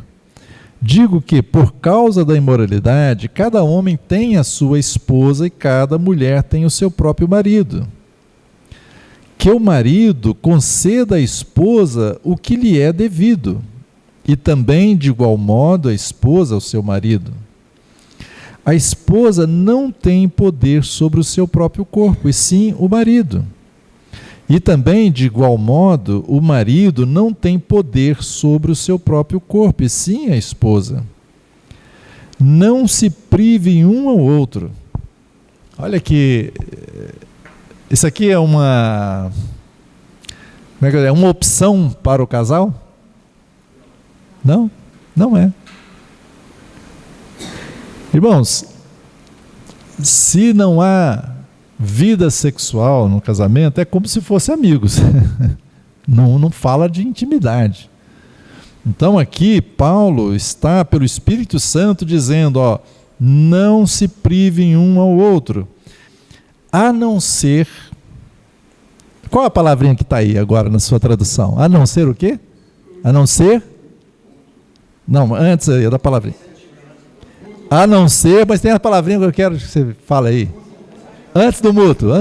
Digo que, por causa da imoralidade, cada homem tem a sua esposa e cada mulher tem o seu próprio marido. Que o marido conceda à esposa o que lhe é devido, e também, de igual modo, a esposa ao seu marido. A esposa não tem poder sobre o seu próprio corpo, e sim o marido. E também, de igual modo, o marido não tem poder sobre o seu próprio corpo, e sim a esposa. Não se privem um ao outro. Olha que isso aqui é uma opção para o casal? Não, não é. Irmãos, se não há vida sexual no casamento, é como se fossem amigos. Não fala de intimidade. Então aqui Paulo está pelo Espírito Santo dizendo, ó, não se privem um ao outro, a não ser... Qual a palavrinha que está aí agora na sua tradução? A não ser o quê? A não ser... Não, antes aí da palavrinha. A não ser, mas tem a palavrinha que eu quero que você fale aí. Antes do mútuo.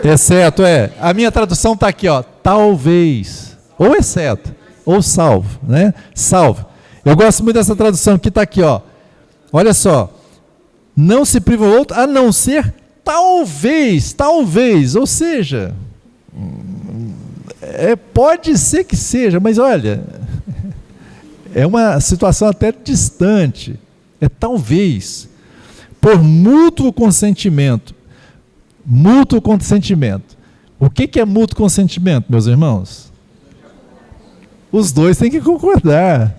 Exceto, a minha tradução está aqui, ó, talvez, ou exceto, ou salvo, né? Salvo. Eu gosto muito dessa tradução que está aqui, ó. Olha só, não se priva o outro, a não ser talvez, ou seja, pode ser que seja, mas olha, é uma situação até distante. Talvez, por mútuo consentimento. Mútuo consentimento. O que é mútuo consentimento, meus irmãos? Os dois têm que concordar.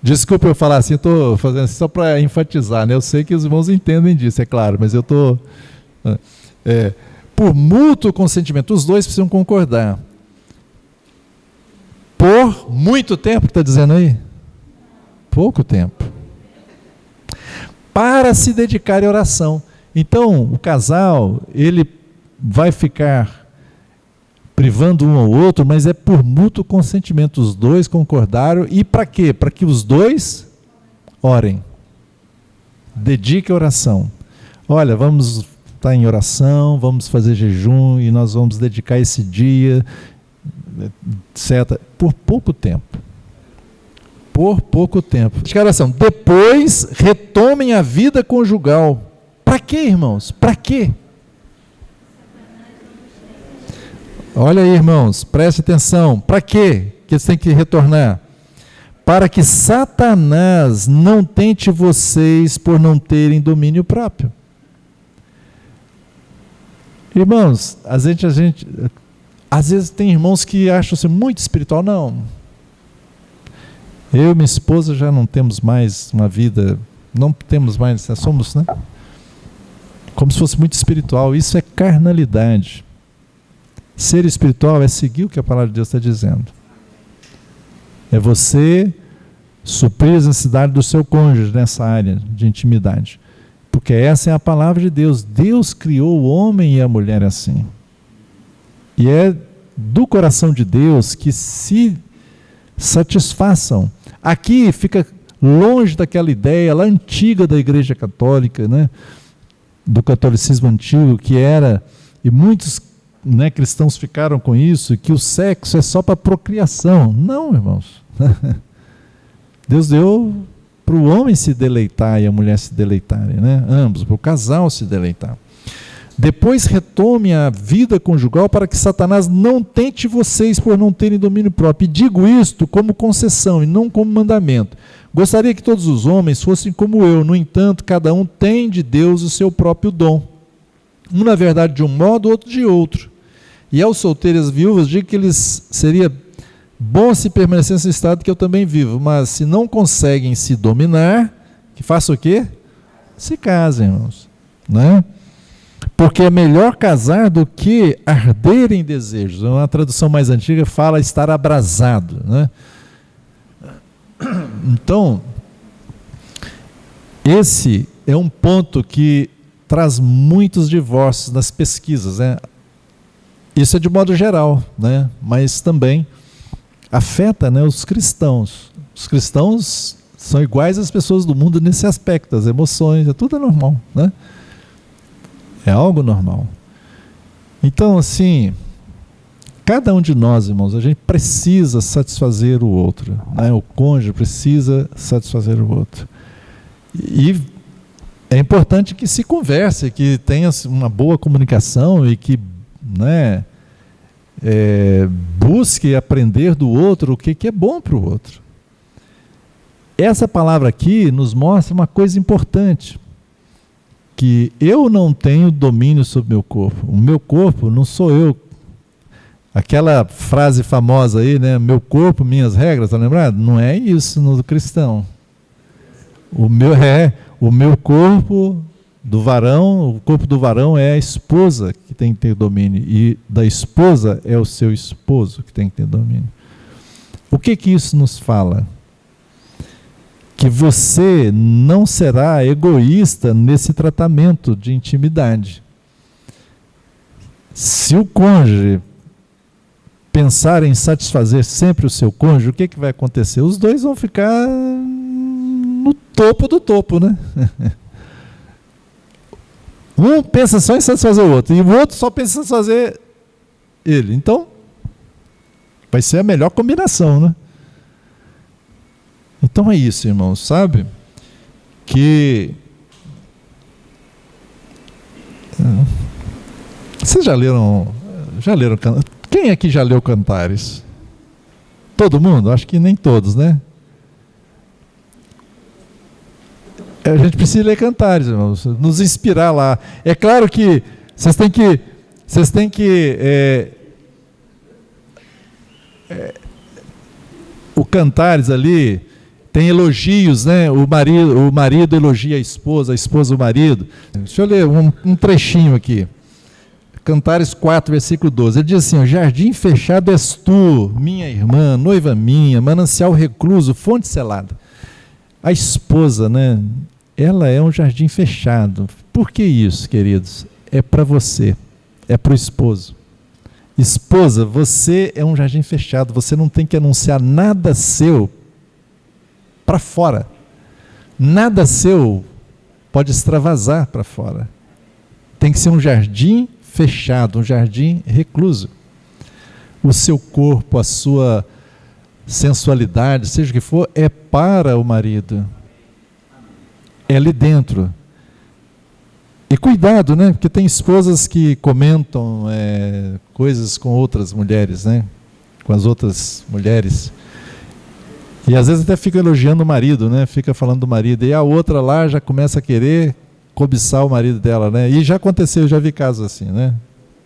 Desculpa eu falar assim, eu estou fazendo assim só para enfatizar, né? Eu sei que os irmãos entendem disso, é claro, mas eu estou... por mútuo consentimento, os dois precisam concordar. Por muito tempo, está dizendo aí? Pouco tempo. Para se dedicar à oração. Então, o casal, ele vai ficar privando um ao outro, mas é por mútuo consentimento. Os dois concordaram. E para quê? Para que os dois orem. Dedique a oração. Olha, vamos estar em oração, vamos fazer jejum e nós vamos dedicar esse dia, etc. Por pouco tempo. Por pouco tempo. Oração. Depois retomem a vida conjugal. Para quê, irmãos? Para quê? Olha aí, irmãos, preste atenção. Para quê que eles têm que retornar? Para que Satanás não tente vocês por não terem domínio próprio. Irmãos, às vezes tem irmãos que acham-se muito espiritual. Não. Eu e minha esposa já não temos mais uma vida, não temos mais, somos, né? Como se fosse muito espiritual. Isso é carnalidade. Ser espiritual é seguir o que a palavra de Deus está dizendo. É você suprir as necessidades do seu cônjuge nessa área de intimidade. Porque essa é a palavra de Deus. Deus criou o homem e a mulher assim. E é do coração de Deus que se satisfaçam. Aqui fica longe daquela ideia lá antiga da Igreja Católica, né? Do catolicismo antigo, que era, e muitos, né, cristãos ficaram com isso, que o sexo é só para procriação. Não, irmãos. Deus deu para o homem se deleitar e a mulher se deleitarem, né? Ambos, para o casal se deleitar. Depois retome a vida conjugal para que Satanás não tente vocês por não terem domínio próprio. E digo isto como concessão e não como mandamento. Gostaria que todos os homens fossem como eu, no entanto, cada um tem de Deus o seu próprio dom. Um, na verdade, de um modo, outro de outro. E aos solteiros e às viúvas, digo que lhes seria bom se permanecer nesse estado que eu também vivo, mas se não conseguem se dominar, que façam o quê? Se casem, irmãos. Né? Porque é melhor casar do que arder em desejos. Uma tradução mais antiga fala estar abrasado, né? Então, esse é um ponto que traz muitos divórcios nas pesquisas, né? Isso é de modo geral, né? Mas também afeta, né, os cristãos. Os cristãos são iguais às pessoas do mundo nesse aspecto, as emoções, tudo é normal, né? É algo normal. Então, assim, cada um de nós, irmãos, a gente precisa satisfazer o outro, né? O cônjuge precisa satisfazer o outro. E é importante que se converse, que tenha uma boa comunicação e que, né, busque aprender do outro o que é bom para o outro. Essa palavra aqui nos mostra uma coisa importante, que eu não tenho domínio sobre o meu corpo. O meu corpo não sou eu. Aquela frase famosa aí, né? Meu corpo, minhas regras, tá lembrado? Não é isso no cristão. O meu corpo do varão, o corpo do varão é a esposa que tem que ter domínio, e da esposa é o seu esposo que tem que ter domínio. O que isso nos fala? Que você não será egoísta nesse tratamento de intimidade. Se o cônjuge pensar em satisfazer sempre o seu cônjuge, o que vai acontecer? Os dois vão ficar no topo do topo, né? Um pensa só em satisfazer o outro, e o outro só pensa em satisfazer ele. Então, vai ser a melhor combinação, né? Então é isso, irmãos, sabe? Vocês já leram, quem aqui já leu Cantares? Todo mundo? Acho que nem todos, né? A gente precisa ler Cantares, irmãos, nos inspirar lá. É claro que vocês têm que o Cantares ali tem elogios, né? O marido elogia a esposa o marido. Deixa eu ler um trechinho aqui. Cantares 4, versículo 12. Ele diz assim: jardim fechado és tu, minha irmã, noiva minha, manancial recluso, fonte selada. A esposa, né? Ela é um jardim fechado. Por que isso, queridos? É para você, é para o esposo. Esposa, você é um jardim fechado, você não tem que anunciar nada seu para fora. Nada seu pode extravasar para fora. Tem que ser um jardim fechado, um jardim recluso. O seu corpo, a sua sensualidade, seja o que for, é para o marido. É ali dentro. E cuidado, né? Porque tem esposas que comentam coisas com outras mulheres, né? Com as outras mulheres. E às vezes até fica elogiando o marido, né? Fica falando do marido. E a outra lá já começa a querer cobiçar o marido dela, né? E já aconteceu, eu já vi casos assim, né?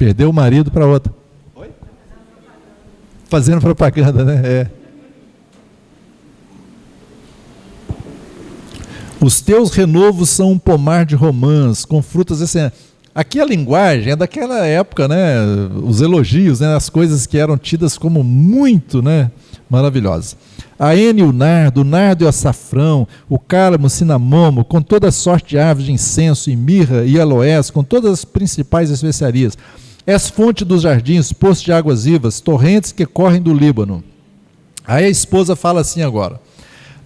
Perdeu o marido para outra. Oi? Fazendo propaganda, né? É. Os teus renovos são um pomar de romãs, com frutas excelentes. Aqui a linguagem é daquela época, né? Os elogios, né? As coisas que eram tidas como muito, né? Maravilhosas. A hene, o nardo e o açafrão, o cálamo, o cinamomo, com toda sorte de aves de incenso, e mirra e aloés, com todas as principais especiarias. És fonte dos jardins, poço de águas vivas, torrentes que correm do Líbano. Aí a esposa fala assim agora: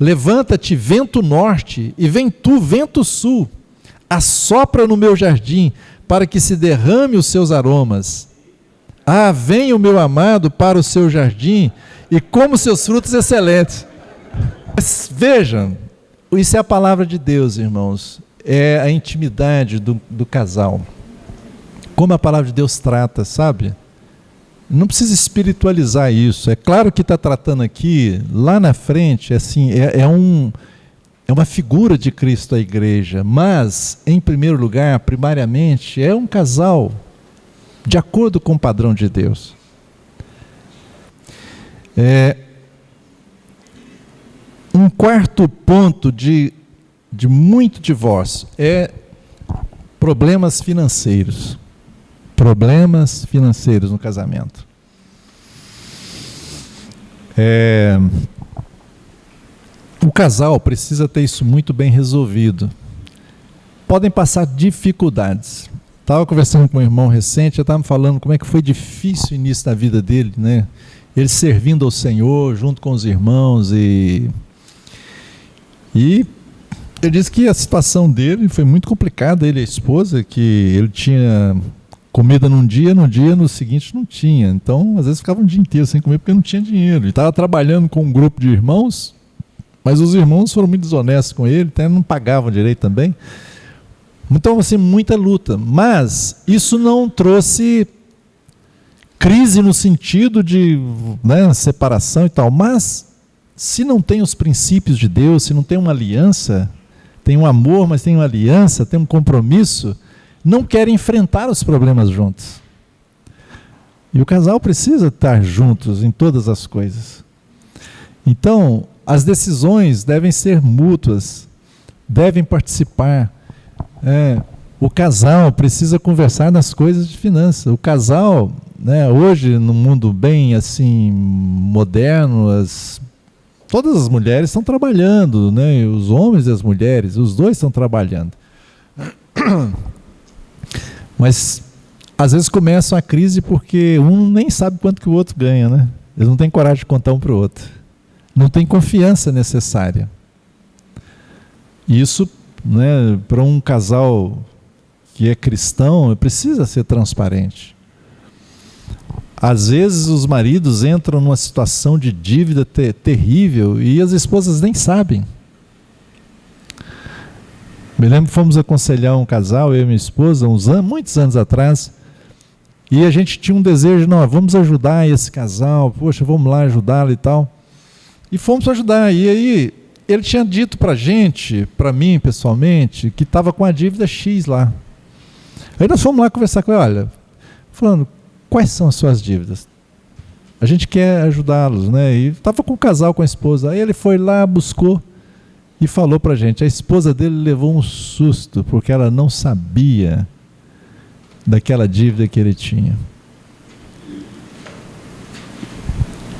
levanta-te, vento norte, e vem tu, vento sul, assopra no meu jardim, para que se derrame os seus aromas. Ah, venha o meu amado para o seu jardim, e como seus frutos excelentes. Mas vejam, isso é a palavra de Deus, irmãos. É a intimidade do casal. Como a palavra de Deus trata, sabe? Não precisa espiritualizar isso. É claro que está tratando aqui, lá na frente, assim, é uma figura de Cristo a igreja, mas, em primeiro lugar, primariamente, é um casal de acordo com o padrão de Deus. Um quarto ponto de muito divórcio é problemas financeiros. Problemas financeiros no casamento. O casal precisa ter isso muito bem resolvido. Podem passar dificuldades. Estava conversando com um irmão recente, eu estava falando como é que foi difícil o início da vida dele, né? Ele servindo ao Senhor, junto com os irmãos, e ele disse que a situação dele foi muito complicada, ele e a esposa, que ele tinha comida num dia, no seguinte não tinha. Então, às vezes ficava um dia inteiro sem comer porque não tinha dinheiro. Ele estava trabalhando com um grupo de irmãos, mas os irmãos foram muito desonestos com ele, até não pagavam direito também. Então, assim, muita luta. Mas isso não trouxe crise no sentido de, né, separação e tal. Mas, se não tem os princípios de Deus, se não tem uma aliança, tem um amor, mas tem uma aliança, tem um compromisso, não querem enfrentar os problemas juntos. E o casal precisa estar juntos em todas as coisas. Então, as decisões devem ser mútuas, devem participar. O casal precisa conversar nas coisas de finanças. O casal, né, hoje, no mundo bem assim moderno, todas as mulheres estão trabalhando, né, os homens e as mulheres, os dois estão trabalhando. Mas às vezes começa a crise porque um nem sabe quanto que o outro ganha, né? Ele não tem coragem de contar um para o outro. Não tem confiança necessária. Isso, né, para um casal que é cristão, precisa ser transparente. Às vezes os maridos entram numa situação de dívida terrível e as esposas nem sabem. Me lembro que fomos aconselhar um casal, eu e minha esposa, muitos anos atrás, e a gente tinha um desejo, não, vamos ajudar esse casal, poxa, vamos lá ajudá-lo e tal. E fomos ajudar, e aí ele tinha dito para a gente, para mim pessoalmente, que estava com a dívida X lá. Aí nós fomos lá conversar com ele, olha, falando, quais são as suas dívidas? A gente quer ajudá-los, né? E estava com o casal, com a esposa, aí ele foi lá, buscou, e falou para a gente, a esposa dele levou um susto, porque ela não sabia daquela dívida que ele tinha.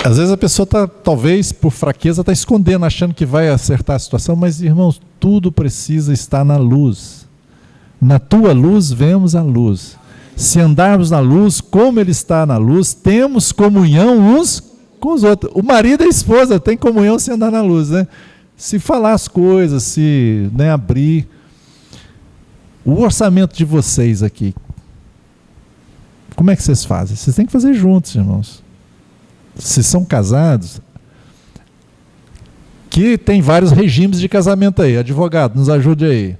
Às vezes a pessoa está, talvez por fraqueza, está escondendo, achando que vai acertar a situação, mas irmãos, tudo precisa estar na luz. Na tua luz vemos a luz. Se andarmos na luz, como ele está na luz, temos comunhão uns com os outros. O marido e a esposa têm comunhão se andar na luz, né? Se falar as coisas, se, né, abrir. O orçamento de vocês aqui, como é que vocês fazem? Vocês têm que fazer juntos, irmãos. Se são casados, que tem vários regimes de casamento aí. Advogado, nos ajude aí.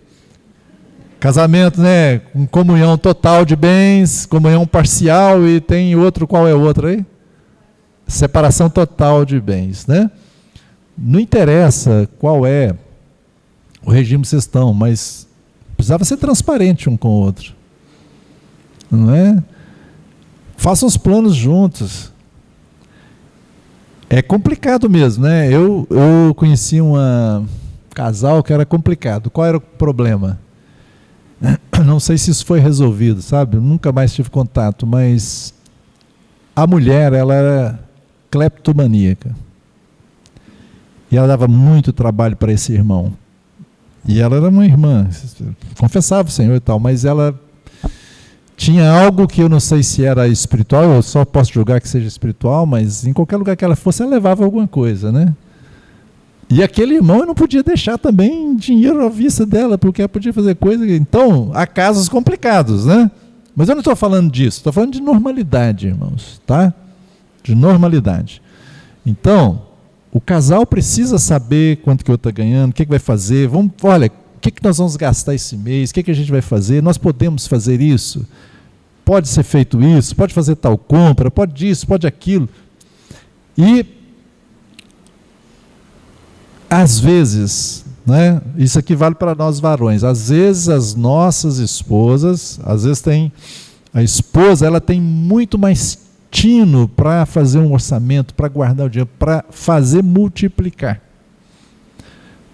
Casamento, né, com comunhão total de bens, comunhão parcial, e tem outro, qual é o outro aí? Separação total de bens, né? Não interessa qual é o regime que vocês estão, mas precisava ser transparente um com o outro, não é? Façam os planos juntos. É complicado mesmo, né? Eu conheci um casal que era complicado. Qual era o problema? Não sei se isso foi resolvido, sabe? Eu nunca mais tive contato, mas a mulher, ela era cleptomaníaca. E ela dava muito trabalho para esse irmão. E ela era uma irmã, confessava o Senhor e tal, mas ela tinha algo que eu não sei se era espiritual, eu só posso julgar que seja espiritual, mas em qualquer lugar que ela fosse, ela levava alguma coisa, né? E aquele irmão eu não podia deixar também dinheiro à vista dela, porque ela podia fazer coisa. Então, há casos complicados, né? Mas eu não estou falando disso, estou falando de normalidade, irmãos, tá? De normalidade. Então, o casal precisa saber quanto que o outro está ganhando, o que vai fazer. Olha, o que nós vamos gastar esse mês, o que a gente vai fazer, nós podemos fazer isso, pode ser feito isso, pode fazer tal compra, pode isso, pode aquilo. E, às vezes, né, isso aqui vale para nós varões, às vezes as nossas esposas, às vezes a esposa, ela tem muito mais tino para fazer um orçamento, para guardar o dinheiro, para fazer multiplicar,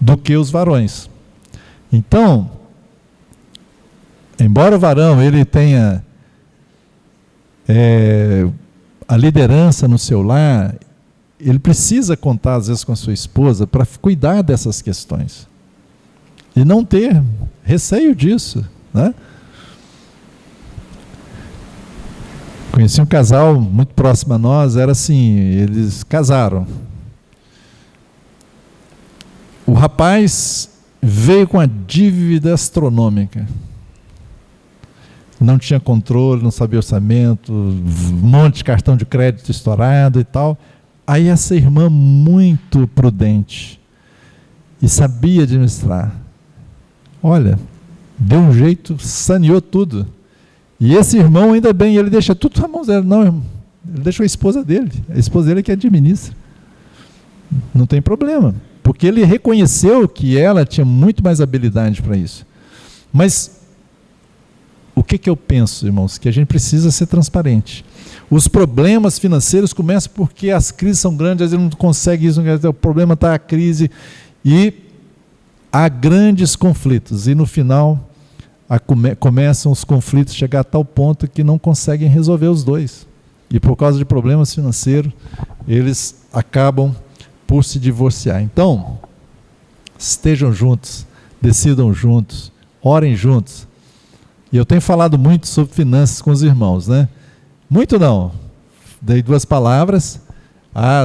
do que os varões. Então, embora o varão ele tenha a liderança no seu lar, ele precisa contar às vezes com a sua esposa para cuidar dessas questões e não ter receio disso, né? Conheci um casal muito próximo a nós, era assim, eles casaram. O rapaz veio com a dívida astronômica. Não tinha controle, não sabia orçamento, um monte de cartão de crédito estourado e tal. Aí essa irmã muito prudente e sabia administrar. Olha, deu um jeito, saneou tudo. E esse irmão, ainda bem, ele deixa tudo na mão dela. Não, ele deixa a esposa dele que administra. Não tem problema, porque ele reconheceu que ela tinha muito mais habilidade para isso. Mas o que eu penso, irmãos? Que a gente precisa ser transparente. Os problemas financeiros começam porque as crises são grandes, às vezes não consegue isso, o problema está a crise, e há grandes conflitos, e no final começam os conflitos a chegar a tal ponto que não conseguem resolver os dois. E por causa de problemas financeiros, eles acabam por se divorciar. Então, estejam juntos, decidam juntos, orem juntos. E eu tenho falado muito sobre finanças com os irmãos, né? Muito não. Dei 2 palavras.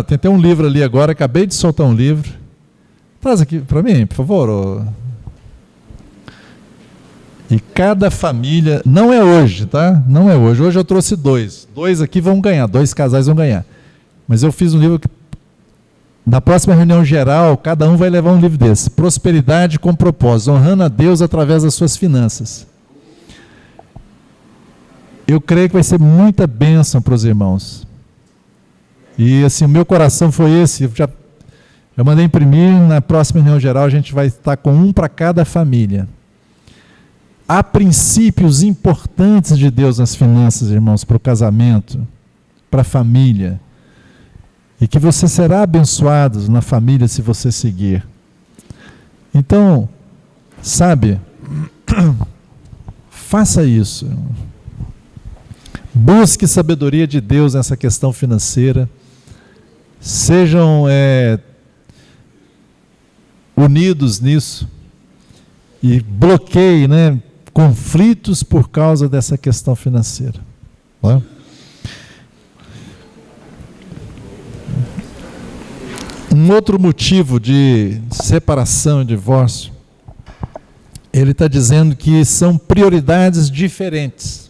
Tem até um livro ali agora, acabei de soltar um livro. Traz aqui para mim, por favor. E cada família, não é hoje, tá? Não é hoje. Hoje eu trouxe 2. 2 aqui vão ganhar, 2 casais vão ganhar. Mas eu fiz um livro que, na próxima reunião geral, cada um vai levar um livro desse. Prosperidade com propósito, honrando a Deus através das suas finanças. Eu creio que vai ser muita bênção para os irmãos. E assim, o meu coração foi esse. Eu já mandei imprimir, na próxima reunião geral a gente vai estar com um para cada família. Há princípios importantes de Deus nas finanças, irmãos, para o casamento, para a família. E que você será abençoado na família se você seguir. Então, sabe, faça isso. Busque sabedoria de Deus nessa questão financeira. Sejam unidos nisso. E bloqueie, né, conflitos por causa dessa questão financeira. Não é? Um outro motivo de separação e divórcio, ele está dizendo que são prioridades diferentes.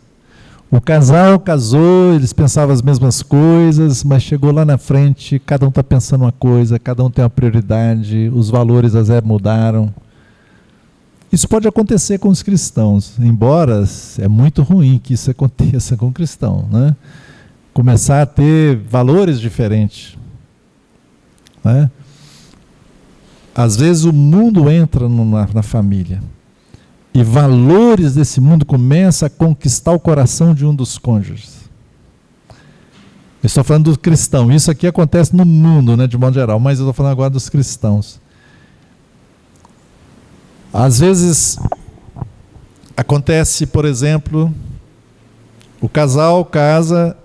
O casal casou, eles pensavam as mesmas coisas, mas chegou lá na frente, cada um está pensando uma coisa, cada um tem uma prioridade, os valores às vezes mudaram. Isso pode acontecer com os cristãos, embora é muito ruim que isso aconteça com o cristão, né? Começar a ter valores diferentes. Né? Às vezes o mundo entra na família e valores desse mundo começam a conquistar o coração de um dos cônjuges. estou falando do cristão. Isso aqui acontece no mundo, né, de modo geral, mas eu estou falando agora dos cristãos. Às vezes acontece, por exemplo, o casal casa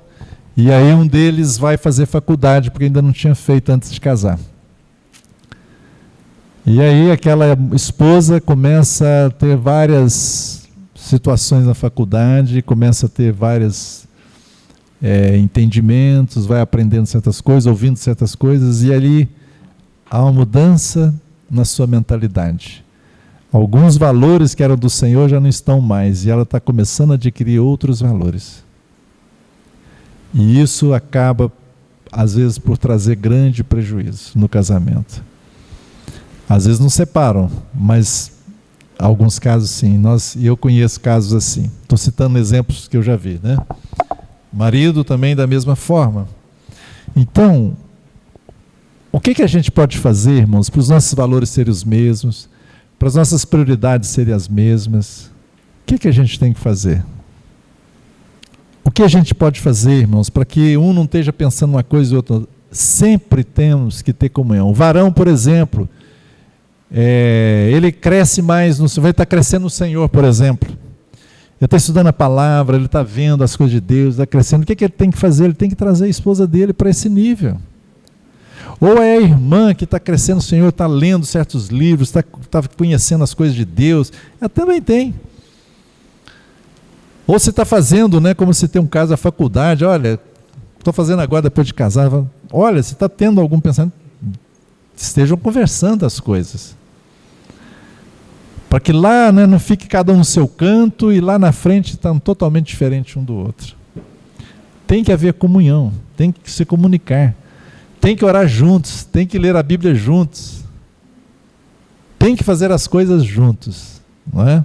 e aí um deles vai fazer faculdade porque ainda não tinha feito antes de casar. E aí aquela esposa começa a ter várias situações na faculdade, começa a ter vários entendimentos, vai aprendendo certas coisas, ouvindo certas coisas, e ali há uma mudança na sua mentalidade. Alguns valores que eram do Senhor já não estão mais, e ela está começando a adquirir outros valores. E isso acaba, às vezes, por trazer grande prejuízo no casamento. Às vezes não separam, mas alguns casos sim. Eu conheço casos assim. Estou citando exemplos que eu já vi, né? Marido também da mesma forma. Então, o que a gente pode fazer, irmãos, para os nossos valores serem os mesmos, para as nossas prioridades serem as mesmas? O que a gente tem que fazer? O que a gente pode fazer, irmãos, para que um não esteja pensando uma coisa e outra? Sempre temos que ter comunhão. O varão, por exemplo, ele cresce mais, vai estar crescendo no Senhor, por exemplo. Ele está estudando a palavra, ele está vendo as coisas de Deus, está crescendo. O que ele tem que fazer? Ele tem que trazer a esposa dele para esse nível. Ou é a irmã que está crescendo no Senhor, está lendo certos livros, está conhecendo as coisas de Deus. Ela também tem. Ou você está fazendo, né, como se tem um caso da faculdade, olha, estou fazendo agora depois de casar, olha, se está tendo algum pensamento, estejam conversando as coisas. Para que lá, né, não fique cada um no seu canto e lá na frente está totalmente diferente um do outro. Tem que haver comunhão, tem que se comunicar, tem que orar juntos, tem que ler a Bíblia juntos, tem que fazer as coisas juntos, não é?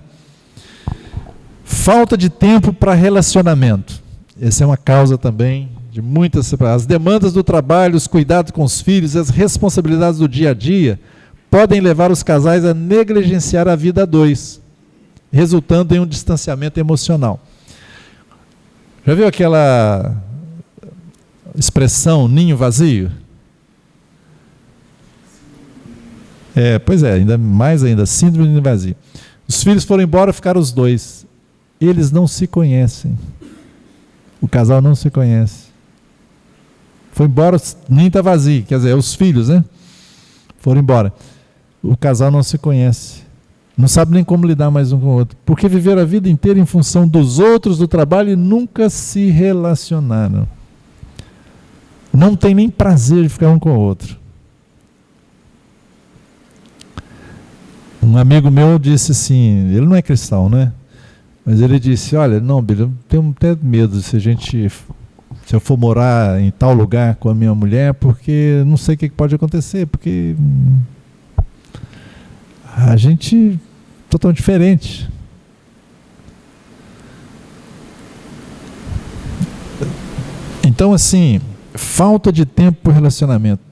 Falta de tempo para relacionamento. Essa é uma causa também de muitas separações. As demandas do trabalho, os cuidados com os filhos, as responsabilidades do dia a dia podem levar os casais a negligenciar a vida a dois, resultando em um distanciamento emocional. Já viu aquela expressão ninho vazio? Pois é, ainda mais ainda, síndrome do ninho vazio. Os filhos foram embora, ficaram os dois. Eles não se conhecem. O casal não se conhece. Foi embora, o ninho está vazio, quer dizer, os filhos, né? Foram embora. O casal não se conhece. Não sabe nem como lidar mais um com o outro. Porque viveram a vida inteira em função dos outros, do trabalho, e nunca se relacionaram. Não tem nem prazer de ficar um com o outro. Um amigo meu disse assim, ele não é cristão, né? Mas ele disse, olha, não, Billy, eu tenho até medo se eu for morar em tal lugar com a minha mulher, porque não sei o que pode acontecer, porque a gente é totalmente diferente. Então, assim, falta de tempo para o relacionamento.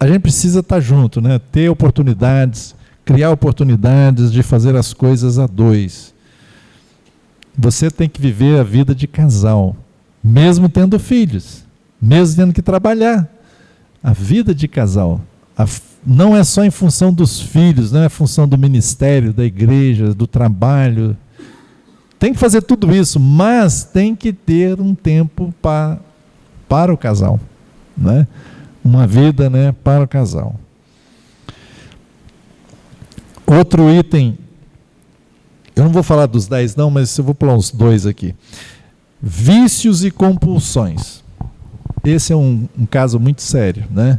A gente precisa estar junto, né? Ter oportunidades, criar oportunidades de fazer as coisas a dois. Você tem que viver a vida de casal, mesmo tendo filhos, mesmo tendo que trabalhar. A vida de casal não é só em função dos filhos, não é em função do ministério, da igreja, do trabalho. Tem que fazer tudo isso, mas tem que ter um tempo para o casal, né? Uma vida, né, para o casal. Outro item, eu não vou falar dos 10 não, mas eu vou pular uns 2 aqui. Vícios e compulsões. Esse é um caso muito sério, né?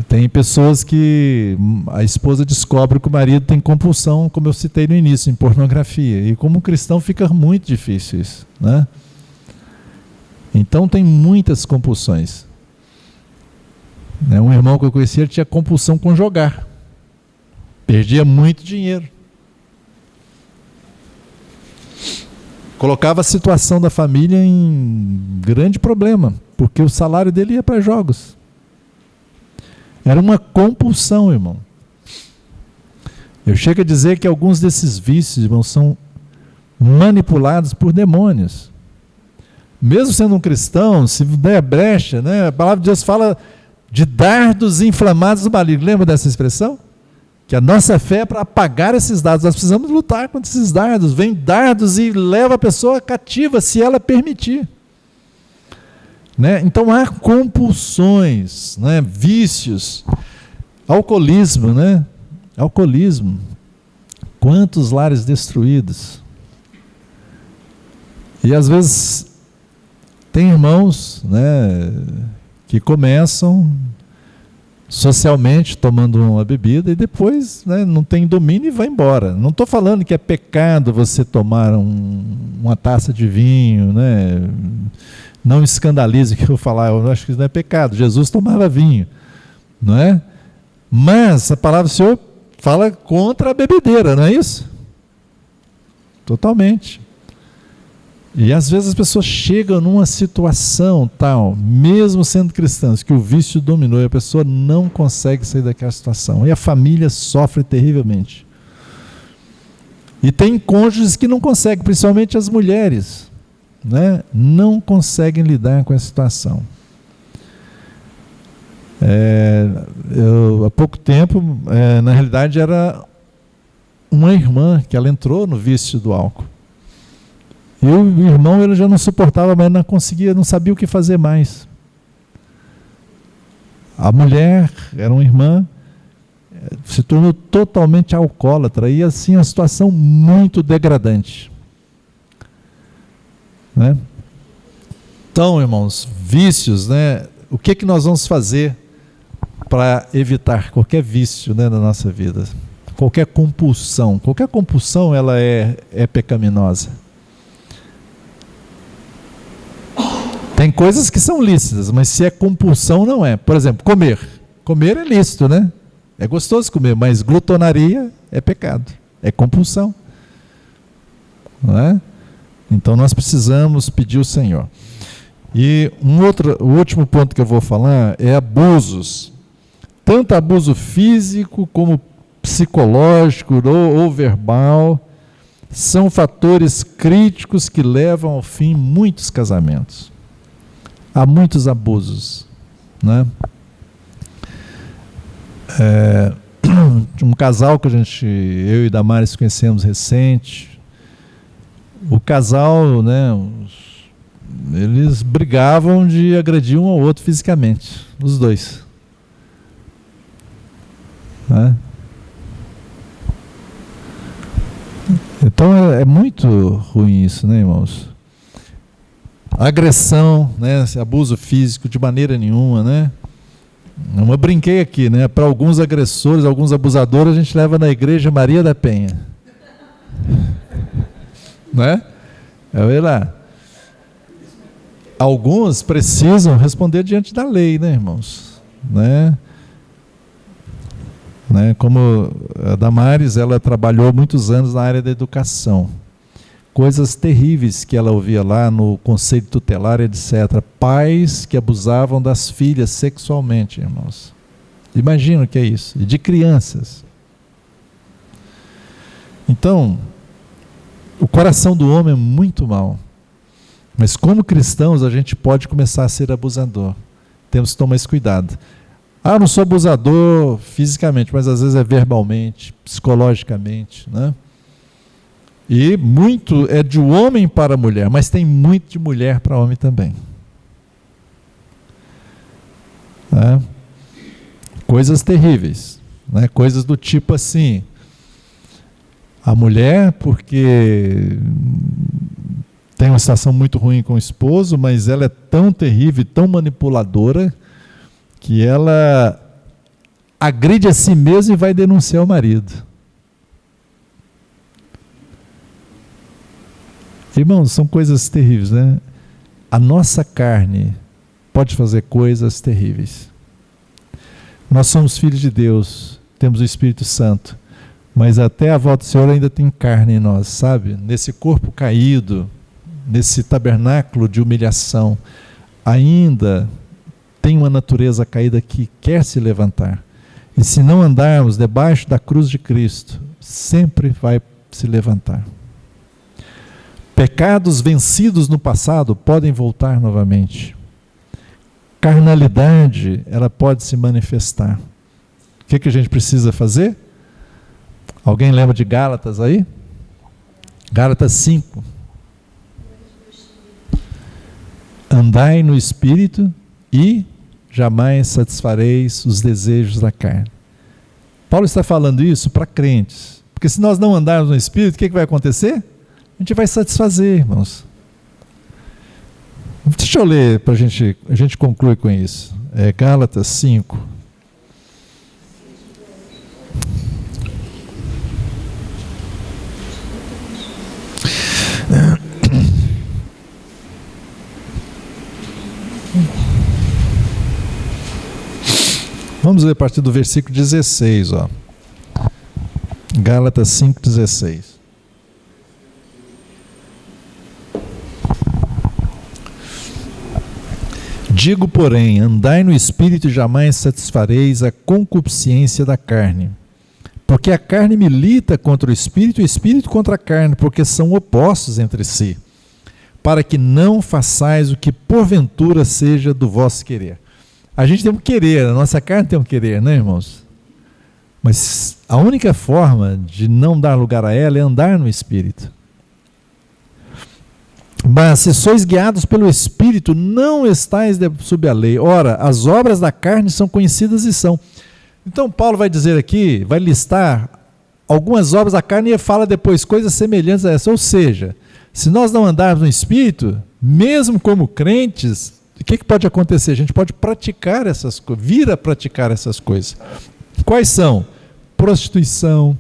Tem pessoas que a esposa descobre que o marido tem compulsão, como eu citei no início, em pornografia. E como cristão fica muito difícil isso, né? Então tem muitas compulsões. Um irmão que eu conheci, ele tinha compulsão com jogar. Perdia muito dinheiro. Colocava a situação da família em grande problema, porque o salário dele ia para jogos. Era uma compulsão, irmão. Eu chego a dizer que alguns desses vícios, irmão, são manipulados por demônios. mesmo sendo um cristão, se der brecha, né, a palavra de Deus fala de dardos inflamados do maligno. Lembra dessa expressão? Que a nossa fé é para apagar esses dardos. Nós precisamos lutar contra esses dardos. Vem dardos e leva a pessoa cativa, se ela permitir. Né? Então há compulsões, né? Vícios, alcoolismo, né? Alcoolismo. Quantos lares destruídos. E às vezes tem irmãos, né, que começam socialmente tomando uma bebida e depois, né, não tem domínio e vai embora. Não estou falando que é pecado você tomar uma taça de vinho, né? Não escandalize o que eu vou falar, eu acho que isso não é pecado. Jesus tomava vinho, não é? Mas a palavra do Senhor fala contra a bebedeira, não é isso? Totalmente. E às vezes as pessoas chegam numa situação tal, mesmo sendo cristãs, que o vício dominou e a pessoa não consegue sair daquela situação. E a família sofre terrivelmente. E tem cônjuges que não conseguem, principalmente as mulheres, né? Não conseguem lidar com essa situação. Há pouco tempo, na realidade era uma irmã que ela entrou no vício do álcool. E o irmão ele já não suportava, mas não conseguia, não sabia o que fazer mais. A mulher, era uma irmã, se tornou totalmente alcoólatra e assim uma situação muito degradante. Né? Então, irmãos, vícios, né? O que nós vamos fazer para evitar qualquer vício, né, na nossa vida? Qualquer compulsão ela é pecaminosa. Tem coisas que são lícitas, mas se é compulsão, não é. Por exemplo, comer. Comer é lícito, né? É gostoso comer, mas glutonaria é pecado, é compulsão. Não é? Então nós precisamos pedir ao Senhor. E o último ponto que eu vou falar é abusos. Tanto abuso físico como psicológico ou verbal são fatores críticos que levam ao fim muitos casamentos. Há muitos abusos, né? Um casal que eu e Damares conhecemos recente, o casal, né, eles brigavam de agredir um ao outro fisicamente, os dois. Né? Então é muito ruim isso, né, irmãos? Agressão, né, abuso físico de maneira nenhuma, né? Eu brinquei aqui, né? Para alguns agressores, alguns abusadores, a gente leva na igreja Maria da Penha. Né? Olha lá. Alguns precisam responder diante da lei, né, irmãos? Né? Como a Damares, ela trabalhou muitos anos na área da educação. Coisas terríveis que ela ouvia lá no conselho tutelar, etc. Pais que abusavam das filhas sexualmente, irmãos. Imagina o que é isso. E de crianças. Então, o coração do homem é muito mau. Mas como cristãos, a gente pode começar a ser abusador. Temos que tomar esse cuidado. Eu não sou abusador fisicamente, mas às vezes é verbalmente, psicologicamente, né? E muito é de homem para a mulher, mas tem muito de mulher para homem também. Né? Coisas terríveis, né? Coisas do tipo assim, a mulher porque tem uma situação muito ruim com o esposo, mas ela é tão terrível, tão manipuladora, que ela agride a si mesma e vai denunciar o marido. Irmãos, são coisas terríveis, né? A nossa carne pode fazer coisas terríveis. Nós somos filhos de Deus, temos o Espírito Santo, mas até a volta do Senhor ainda tem carne em nós, sabe? Nesse corpo caído, nesse tabernáculo de humilhação, ainda tem uma natureza caída que quer se levantar. E se não andarmos debaixo da cruz de Cristo, sempre vai se levantar. Pecados vencidos no passado podem voltar novamente. Carnalidade, ela pode se manifestar. O que a gente precisa fazer? Alguém lembra de Gálatas aí? Gálatas 5. Andai no Espírito e jamais satisfareis os desejos da carne. Paulo está falando isso para crentes. Porque se nós não andarmos no Espírito, o que vai acontecer? A gente vai satisfazer, irmãos. Deixa eu ler para a gente conclui com isso. Gálatas 5. Vamos ler a partir do versículo 16, ó. Gálatas 5,16. Digo, porém, andai no Espírito e jamais satisfareis a concupiscência da carne. Porque a carne milita contra o Espírito e o Espírito contra a carne, porque são opostos entre si, para que não façais o que porventura seja do vosso querer. A gente tem um querer, a nossa carne tem um querer, né, irmãos? Mas a única forma de não dar lugar a ela é andar no Espírito. Mas se sois guiados pelo Espírito, não estáis sob a lei. Ora, as obras da carne são conhecidas e são. Então Paulo vai dizer aqui, vai listar algumas obras da carne e fala depois coisas semelhantes a essa. Ou seja, se nós não andarmos no Espírito, mesmo como crentes, o que pode acontecer? A gente pode praticar essas coisas, vir a praticar essas coisas. Quais são? Prostituição,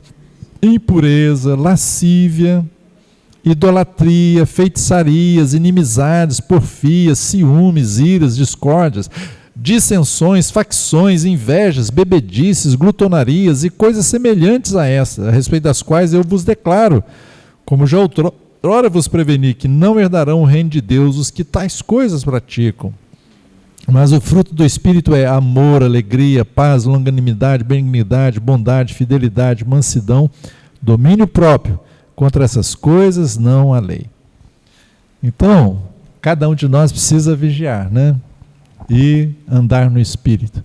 impureza, lascívia, idolatria, feitiçarias, inimizades, porfias, ciúmes, iras, discórdias, dissensões, facções, invejas, bebedices, glutonarias e coisas semelhantes a essas, a respeito das quais eu vos declaro, como já outrora vos preveni, que não herdarão o reino de Deus os que tais coisas praticam. Mas o fruto do Espírito é amor, alegria, paz, longanimidade, benignidade, bondade, fidelidade, mansidão, domínio próprio. Contra essas coisas não há lei. Então, cada um de nós precisa vigiar, né? E andar no Espírito.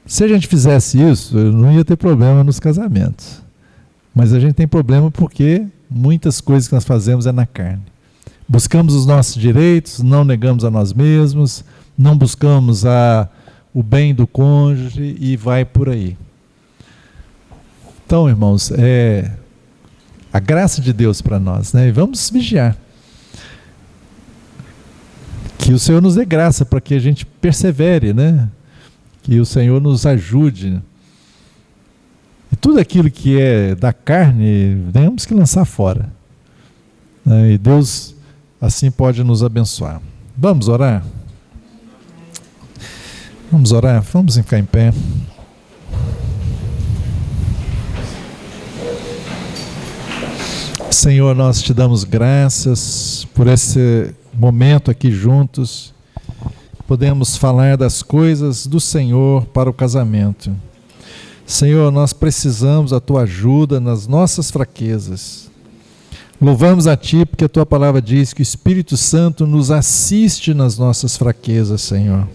Se a gente fizesse isso, não ia ter problema nos casamentos. Mas a gente tem problema porque muitas coisas que nós fazemos é na carne. Buscamos os nossos direitos, não negamos a nós mesmos, não buscamos o bem do cônjuge e vai por aí. Então, irmãos, a graça de Deus para nós, né? E vamos vigiar. Que o Senhor nos dê graça para que a gente persevere, né? Que o Senhor nos ajude. E tudo aquilo que é da carne, temos que lançar fora. Né? E Deus assim pode nos abençoar. Vamos orar? Vamos orar? Vamos ficar em pé. Senhor, nós te damos graças por esse momento aqui juntos. Podemos falar das coisas do Senhor para o casamento. Senhor, nós precisamos da tua ajuda nas nossas fraquezas. Louvamos a ti porque a tua palavra diz que o Espírito Santo nos assiste nas nossas fraquezas, Senhor.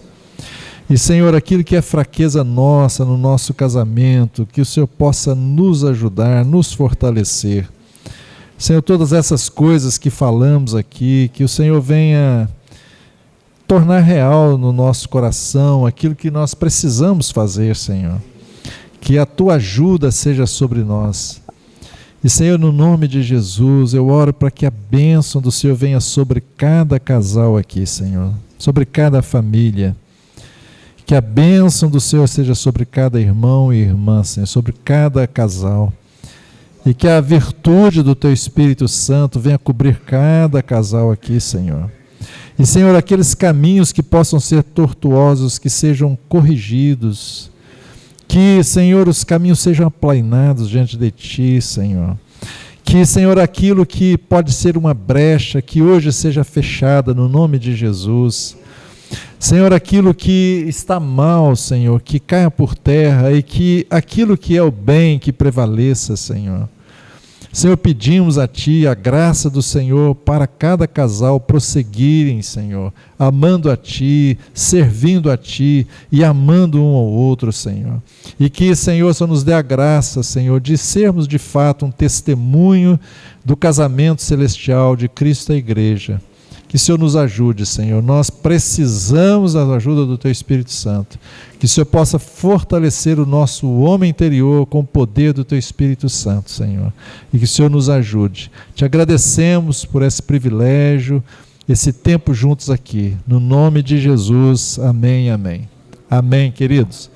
E, Senhor, aquilo que é fraqueza nossa no nosso casamento, que o Senhor possa nos ajudar, nos fortalecer. Senhor, todas essas coisas que falamos aqui, que o Senhor venha tornar real no nosso coração aquilo que nós precisamos fazer, Senhor. Que a tua ajuda seja sobre nós. E, Senhor, no nome de Jesus, eu oro para que a bênção do Senhor venha sobre cada casal aqui, Senhor, sobre cada família. Que a bênção do Senhor seja sobre cada irmão e irmã, Senhor, sobre cada casal. E que a virtude do Teu Espírito Santo venha cobrir cada casal aqui, Senhor. E, Senhor, aqueles caminhos que possam ser tortuosos, que sejam corrigidos. Que, Senhor, os caminhos sejam aplainados diante de Ti, Senhor. Que, Senhor, aquilo que pode ser uma brecha, que hoje seja fechada no nome de Jesus. Senhor, aquilo que está mal, Senhor, que caia por terra e que aquilo que é o bem que prevaleça, Senhor. Senhor, pedimos a Ti a graça do Senhor para cada casal prosseguirem, Senhor, amando a Ti, servindo a Ti e amando um ao outro, Senhor. E que, Senhor, só nos dê a graça, Senhor, de sermos de fato um testemunho do casamento celestial de Cristo e a Igreja. Que o Senhor nos ajude, Senhor. Nós precisamos da ajuda do Teu Espírito Santo. Que o Senhor possa fortalecer o nosso homem interior com o poder do Teu Espírito Santo, Senhor. E que o Senhor nos ajude. Te agradecemos por esse privilégio, esse tempo juntos aqui. No nome de Jesus, amém, amém. Amém, queridos.